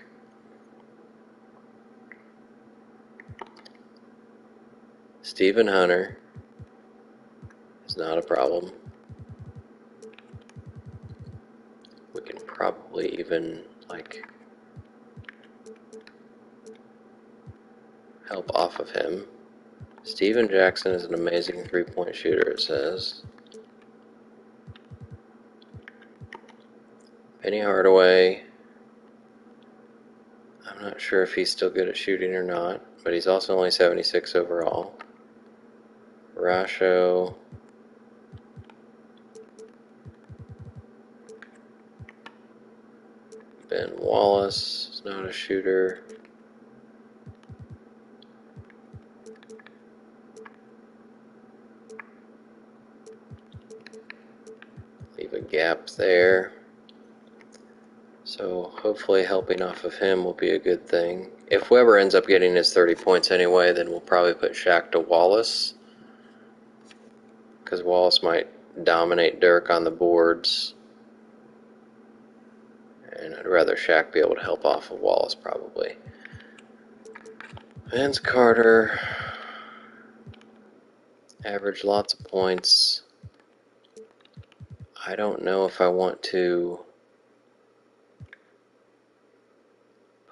Stephen Hunter is not a problem. We can probably even, help off of him. Steven Jackson is an amazing three-point shooter, it says. Penny Hardaway, I'm not sure if he's still good at shooting or not, but he's also only 76 overall. Rasho, Ben Wallace is not a shooter. Leave a gap there. So hopefully helping off of him will be a good thing. If Weber ends up getting his 30 points anyway, then we'll probably put Shaq to Wallace, because Wallace might dominate Dirk on the boards. And I'd rather Shaq be able to help off of Wallace probably. Vince Carter, averaged lots of points. I don't know if I want to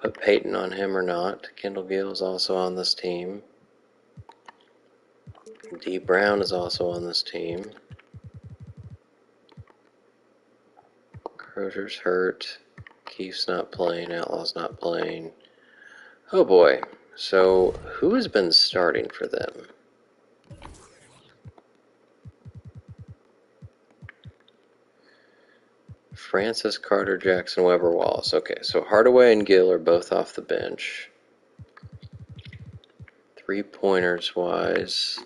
put Peyton on him or not. Kendall Gill is also on this team. D. Brown is also on this team. Crozier's hurt. Keefe's not playing. Outlaw's not playing. Oh boy. So, who has been starting for them? Francis, Carter, Jackson, Weber, Wallace. Okay, so Hardaway and Gill are both off the bench. 3-pointers wise,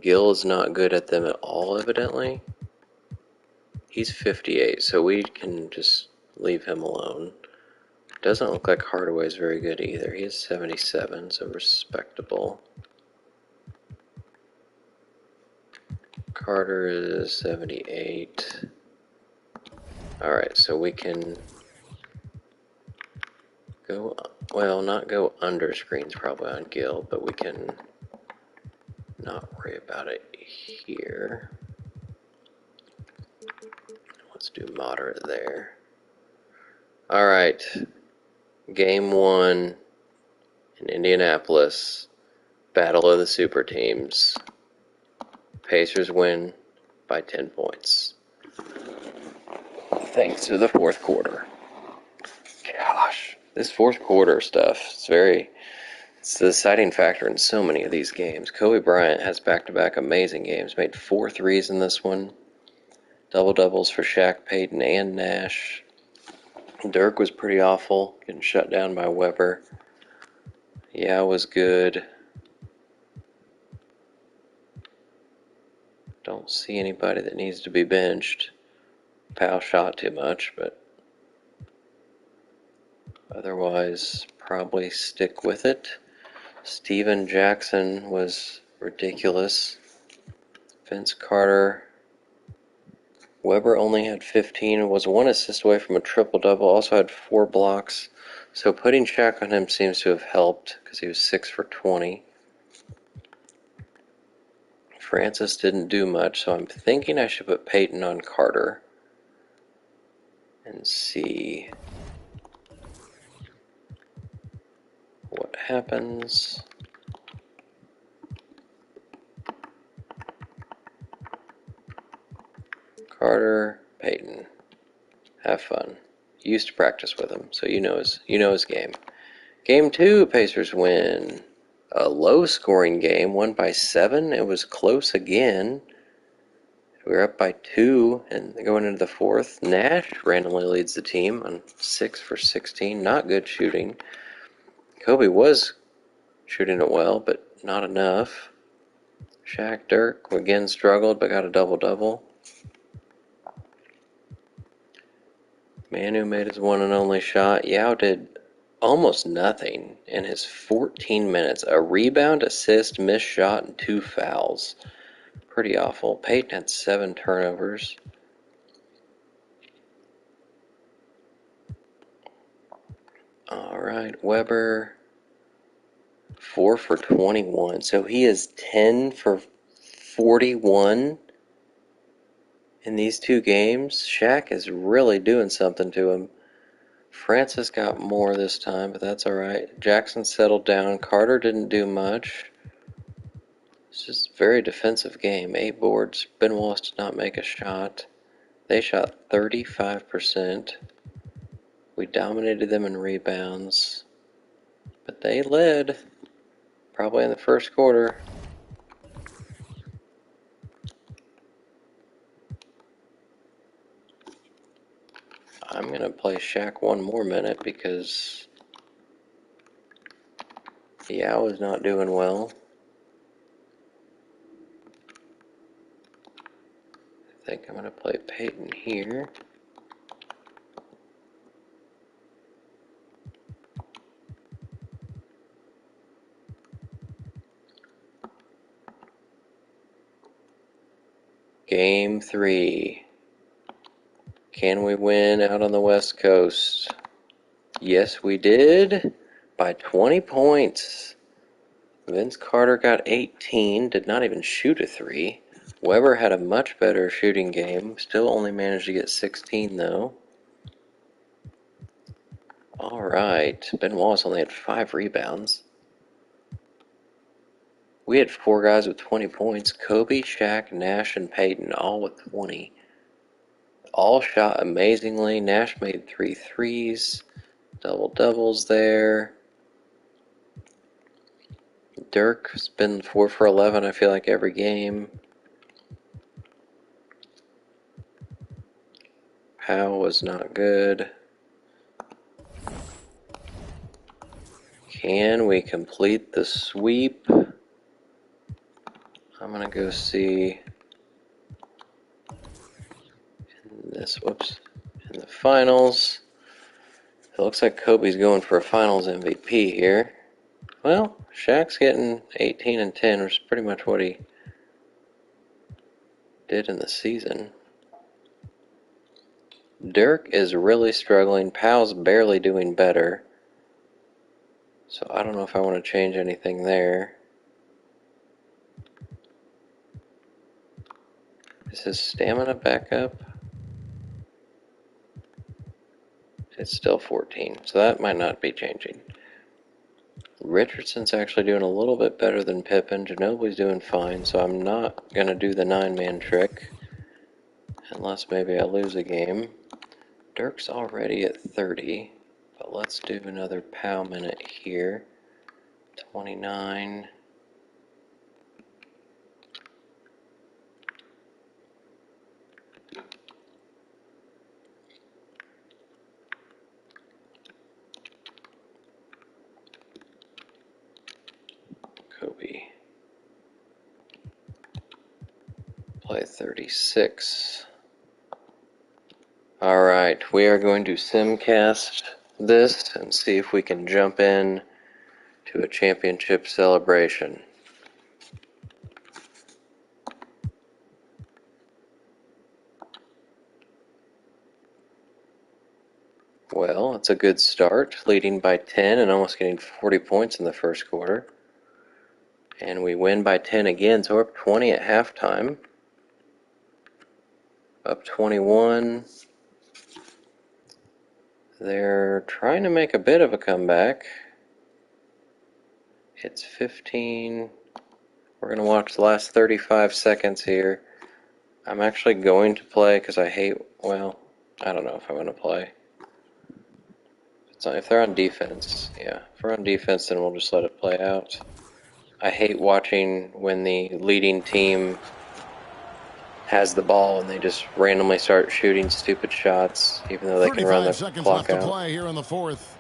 Gill is not good at them at all, evidently. He's 58, so we can just leave him alone. Doesn't look like Hardaway's very good either. He is 77, so respectable. Carter is 78. Alright, so we can go, well, not go under screens probably on Gill, but we can not worry about it here. Let's do moderate there. Alright, game 1 in Indianapolis, Battle of the Super Teams. Pacers win by 10 points. Thanks to the fourth quarter. Gosh. This fourth quarter stuff, it's the deciding factor in so many of these games. Kobe Bryant has back-to-back amazing games. Made 4 threes in this one. Double-doubles for Shaq, Payton, and Nash. Dirk was pretty awful, getting shut down by Weber. Yeah, was good. Don't see anybody that needs to be benched. Powell shot too much, but otherwise probably stick with it. Steven Jackson was ridiculous. Vince Carter. Weber only had 15 and was 1 assist away from a triple-double. Also had 4 blocks. So putting Shaq on him seems to have helped because he was 6 for 20. Francis didn't do much, so I'm thinking I should put Payton on Carter and see what happens. Carter, Payton. Have fun. You used to practice with him, so you know his game. Game 2, Pacers win. A low-scoring game, won by 7. It was close again. We were up by 2, and going into the fourth, Nash randomly leads the team on 6 for 16. Not good shooting. Kobe was shooting it well, but not enough. Shaq, Dirk again struggled, but got a double-double. Manu made his one and only shot. Yao did almost nothing in his 14 minutes. A rebound, assist, missed shot, and 2 fouls. Pretty awful. Payton had 7 turnovers. Alright, Weber, 4 for 21. So he is 10 for 41 in these 2 games. Shaq is really doing something to him. Francis got more this time, but that's alright. Jackson settled down. Carter didn't do much. It's just a very defensive game. 8 boards. Ben Wallace did not make a shot. They shot 35%. We dominated them in rebounds. But they led, probably in the first quarter. I'm going to play Shaq one more minute because Yao is not doing well. I think I'm going to play Payton here. Game 3. Can we win out on the West Coast? Yes, we did. By 20 points. Vince Carter got 18, did not even shoot a 3. Weber had a much better shooting game. Still only managed to get 16, though. Alright, Ben Wallace only had 5 rebounds. We had 4 guys with 20 points. Kobe, Shaq, Nash, and Payton, all with 20. All shot amazingly. Nash made 3 threes. Double-doubles there. Dirk's been 4 for 11, I feel like, every game. Powell was not good. Can we complete the sweep? I'm going to go see in the finals. It looks like Kobe's going for a finals MVP here. Well, Shaq's getting 18 and 10, which is pretty much what he did in the season. Dirk is really struggling. Powell's barely doing better. So I don't know if I want to change anything there. Is his stamina back up? It's still 14, so that might not be changing. Richardson's actually doing a little bit better than Pippen. Ginobili's doing fine, so I'm not going to do the 9-man trick. Unless maybe I lose a game. Dirk's already at 30. But let's do another POW minute here. 29. Kobe. Play 36. Alright, we are going to simcast this and see if we can jump in to a championship celebration. Well, it's a good start, leading by 10 and almost getting 40 points in the first quarter. And we win by 10 again, so we're up 20 at halftime. Up 21. They're trying to make a bit of a comeback. It's 15. We're going to watch the last 35 seconds here. I'm actually going to play because I hate, well, I don't know if I want to play. If they're on defense, yeah. If we're on defense, then we'll just let it play out. I hate watching when the leading team has the ball and they just randomly start shooting stupid shots, even though they can run the clock out. Play here in the fourth.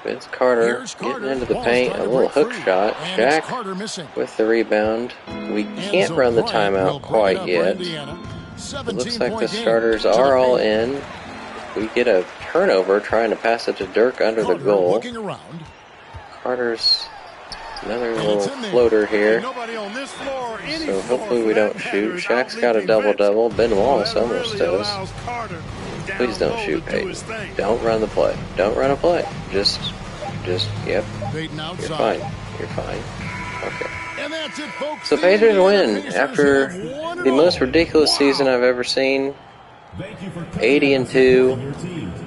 Vince Carter getting into the paint, a little hook shot. Shaq with the rebound. We can't run the timeout quite yet. It looks like the starters are all in. If we get a turnover trying to pass it to Dirk under the goal. Carter's another little floater here. So hopefully we don't shoot. Shaq's got a double-double. Ben Wallace almost does. Please don't shoot, Peyton. Don't run the play. Don't run a play. Just, yep. You're fine. You're fine. Okay. So Pacers win after the most ridiculous season I've ever seen. 80-2.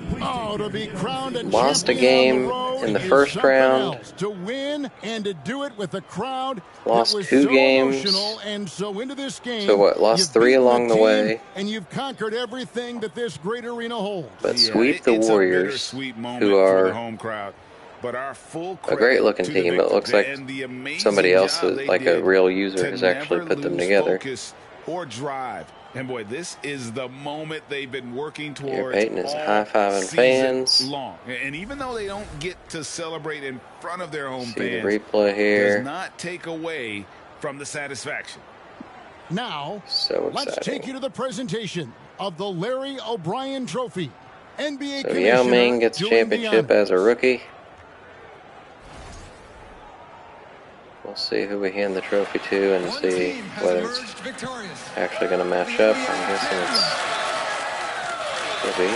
Lost a game in the first round. To win and to do it with a crowd. Lost 2 games. So what? Lost 3 along the way. And you've conquered everything that this great arena holds. But sweep the Warriors, who are a great looking team. It looks like somebody else, like a real user, has actually put them together. And boy, this is the moment they've been working towards. Here Peyton is high-fiving fans. Long. And even though they don't get to celebrate in front of their home fans, the replay here does not take away from the satisfaction. Now, so let's take you to the presentation of the Larry O'Brien Trophy. NBA so Yao Ming gets championship as a rookie. We'll see who we hand the trophy to and see whether it's actually going to match up. I'm guessing it's will be.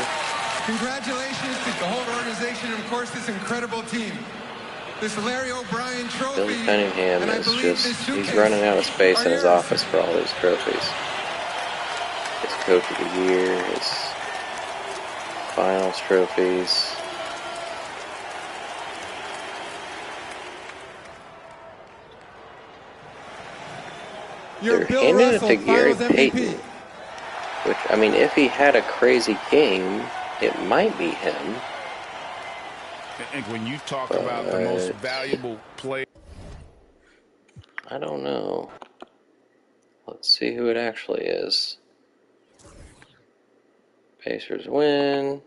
Congratulations to the whole organization and, of course, this incredible team. This Larry O'Brien Trophy. Billy Cunningham is just, he's running out of space in his office for all these trophies. His Coach of the Year, his Finals trophies. They're handing it to Gary Payton, which, I mean, if he had a crazy game, it might be him. And when you talk about the most valuable player, I don't know. Let's see who it actually is. Pacers win.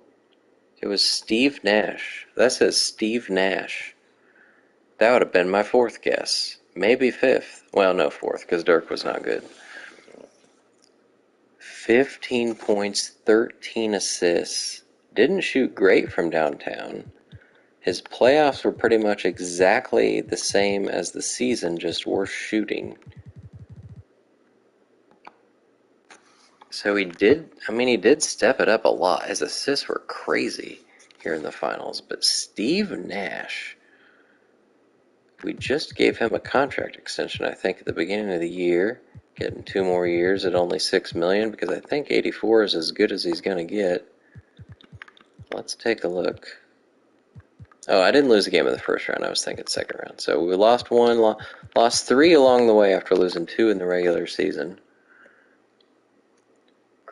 It was Steve Nash. That says Steve Nash. That would have been my 4th guess. Maybe 5th. Well, no, 4th, because Dirk was not good. 15 points, 13 assists. Didn't shoot great from downtown. His playoffs were pretty much exactly the same as the season, just worse shooting. So he did step it up a lot. His assists were crazy here in the finals. But Steve Nash, we just gave him a contract extension, I think, at the beginning of the year. Getting 2 more years at only $6 million, because I think 84 is as good as he's going to get. Let's take a look. Oh, I didn't lose a game in the first round. I was thinking second round. So we lost 1, lost 3 along the way after losing 2 in the regular season.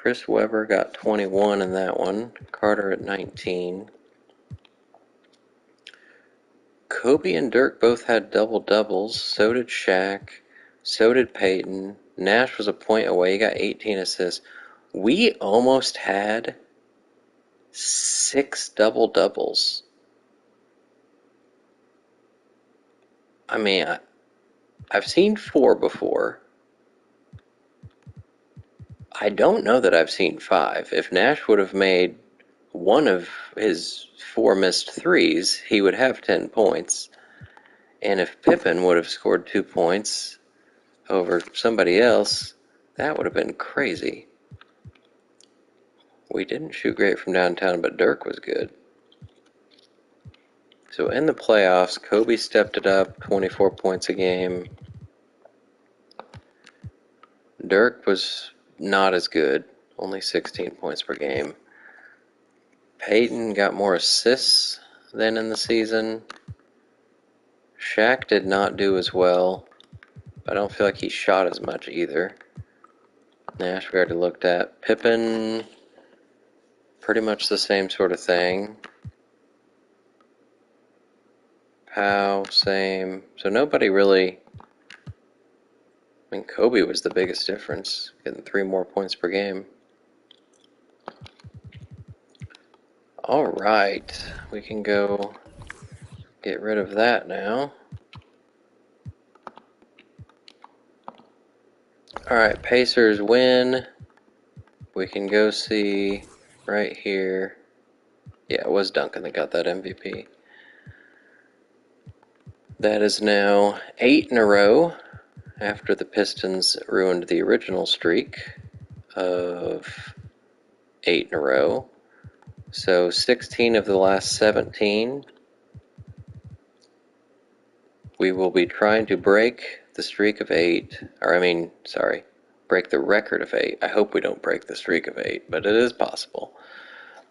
Chris Webber got 21 in that one. Carter at 19. Kobe and Dirk both had double-doubles. So did Shaq. So did Peyton. Nash was a point away. He got 18 assists. We almost had 6 double-doubles. I mean, I've seen 4 before. I don't know that I've seen 5. If Nash would have made one of his 4 missed threes, he would have 10 points. And if Pippen would have scored 2 points over somebody else, that would have been crazy. We didn't shoot great from downtown, but Dirk was good. So in the playoffs, Kobe stepped it up, 24 points a game. Dirk was not as good, only 16 points per game. Peyton got more assists than in the season. Shaq did not do as well. I don't feel like he shot as much either. Nash we already looked at. Pippen, pretty much the same sort of thing. Powell, same. So nobody really... I mean, Kobe was the biggest difference, getting 3 more points per game. All right, we can go get rid of that now. All right, Pacers win. We can go see right here. Yeah, it was Duncan that got that MVP. That is now 8 in a row after the Pistons ruined the original streak of 8 in a row. So 16 of the last 17. We will be trying to break the streak of 8, break the record of 8. I hope we don't break the streak of 8, but it is possible.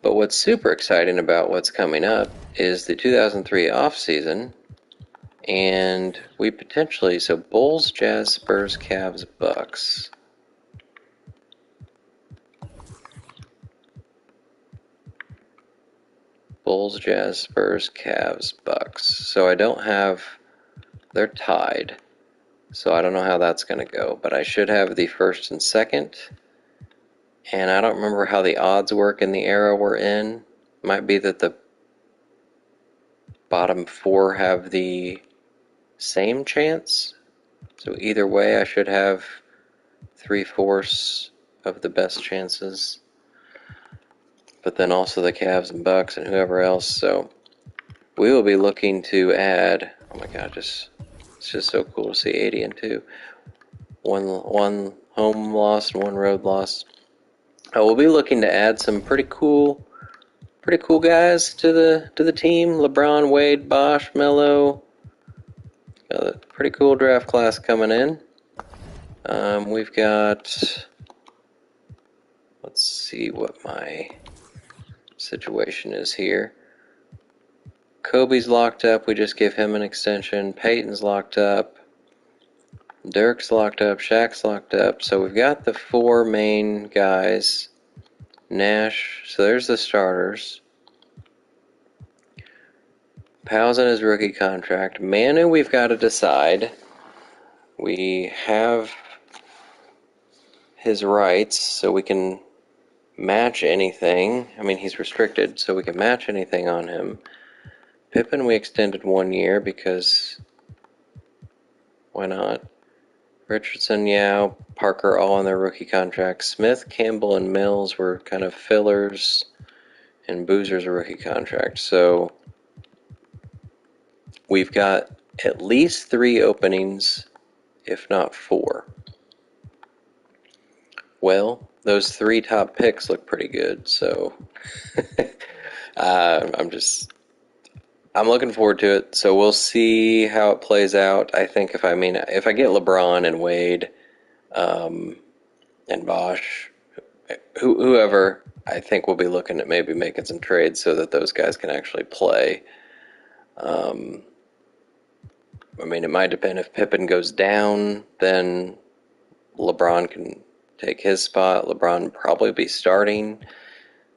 But what's super exciting about what's coming up is the 2003 off season, and we potentially, so Bulls, Jazz, Spurs, Cavs, Bucks. Bulls, Jazz, Spurs, Cavs, Bucks. So I don't have, they're tied. So I don't know how that's going to go, but I should have the first and second. And I don't remember how the odds work in the era we're in. Might be that the bottom 4 have the same chance. So either way, I should have 3/4 of the best chances. But then also the Cavs and Bucks and whoever else. So we will be looking to add, oh my god, it's just so cool to see 80 and 2. One home loss and 1 road loss. We'll be looking to add some pretty cool guys to the team. LeBron, Wade, Bosh, Melo. Got a pretty cool draft class coming in. We've got, let's see what my situation is here. Kobe's locked up. We just give him an extension. Peyton's locked up. Dirk's locked up. Shaq's locked up. So we've got the 4 main guys. Nash. So there's the starters. Powell's in his rookie contract. Manu, we've got to decide. We have his rights, so we can match anything. I mean, he's restricted, so we can match anything on him. Pippen, we extended 1 year because why not? Richardson, Yao, Parker, all on their rookie contracts. Smith, Campbell, and Mills were kind of fillers, and Boozer's a rookie contract. So we've got at least 3 openings, if not 4. Well, those 3 top picks look pretty good, so I'm looking forward to it. So we'll see how it plays out. I think if I get LeBron and Wade, and Bosh, whoever, I think we'll be looking at maybe making some trades so that those guys can actually play. I mean, it might depend if Pippen goes down, then LeBron can take his spot. LeBron probably be starting.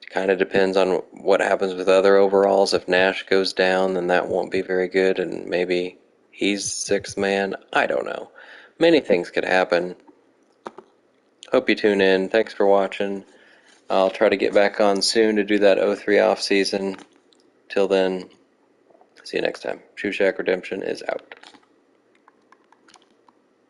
It kind of depends on what happens with other overalls. If Nash goes down, then that won't be very good, and maybe he's sixth man. I don't know. Many things could happen. Hope you tune in. Thanks for watching. I'll try to get back on soon to do that 03 off season. Till then, see you next time. Shoe Shack Redemption is out.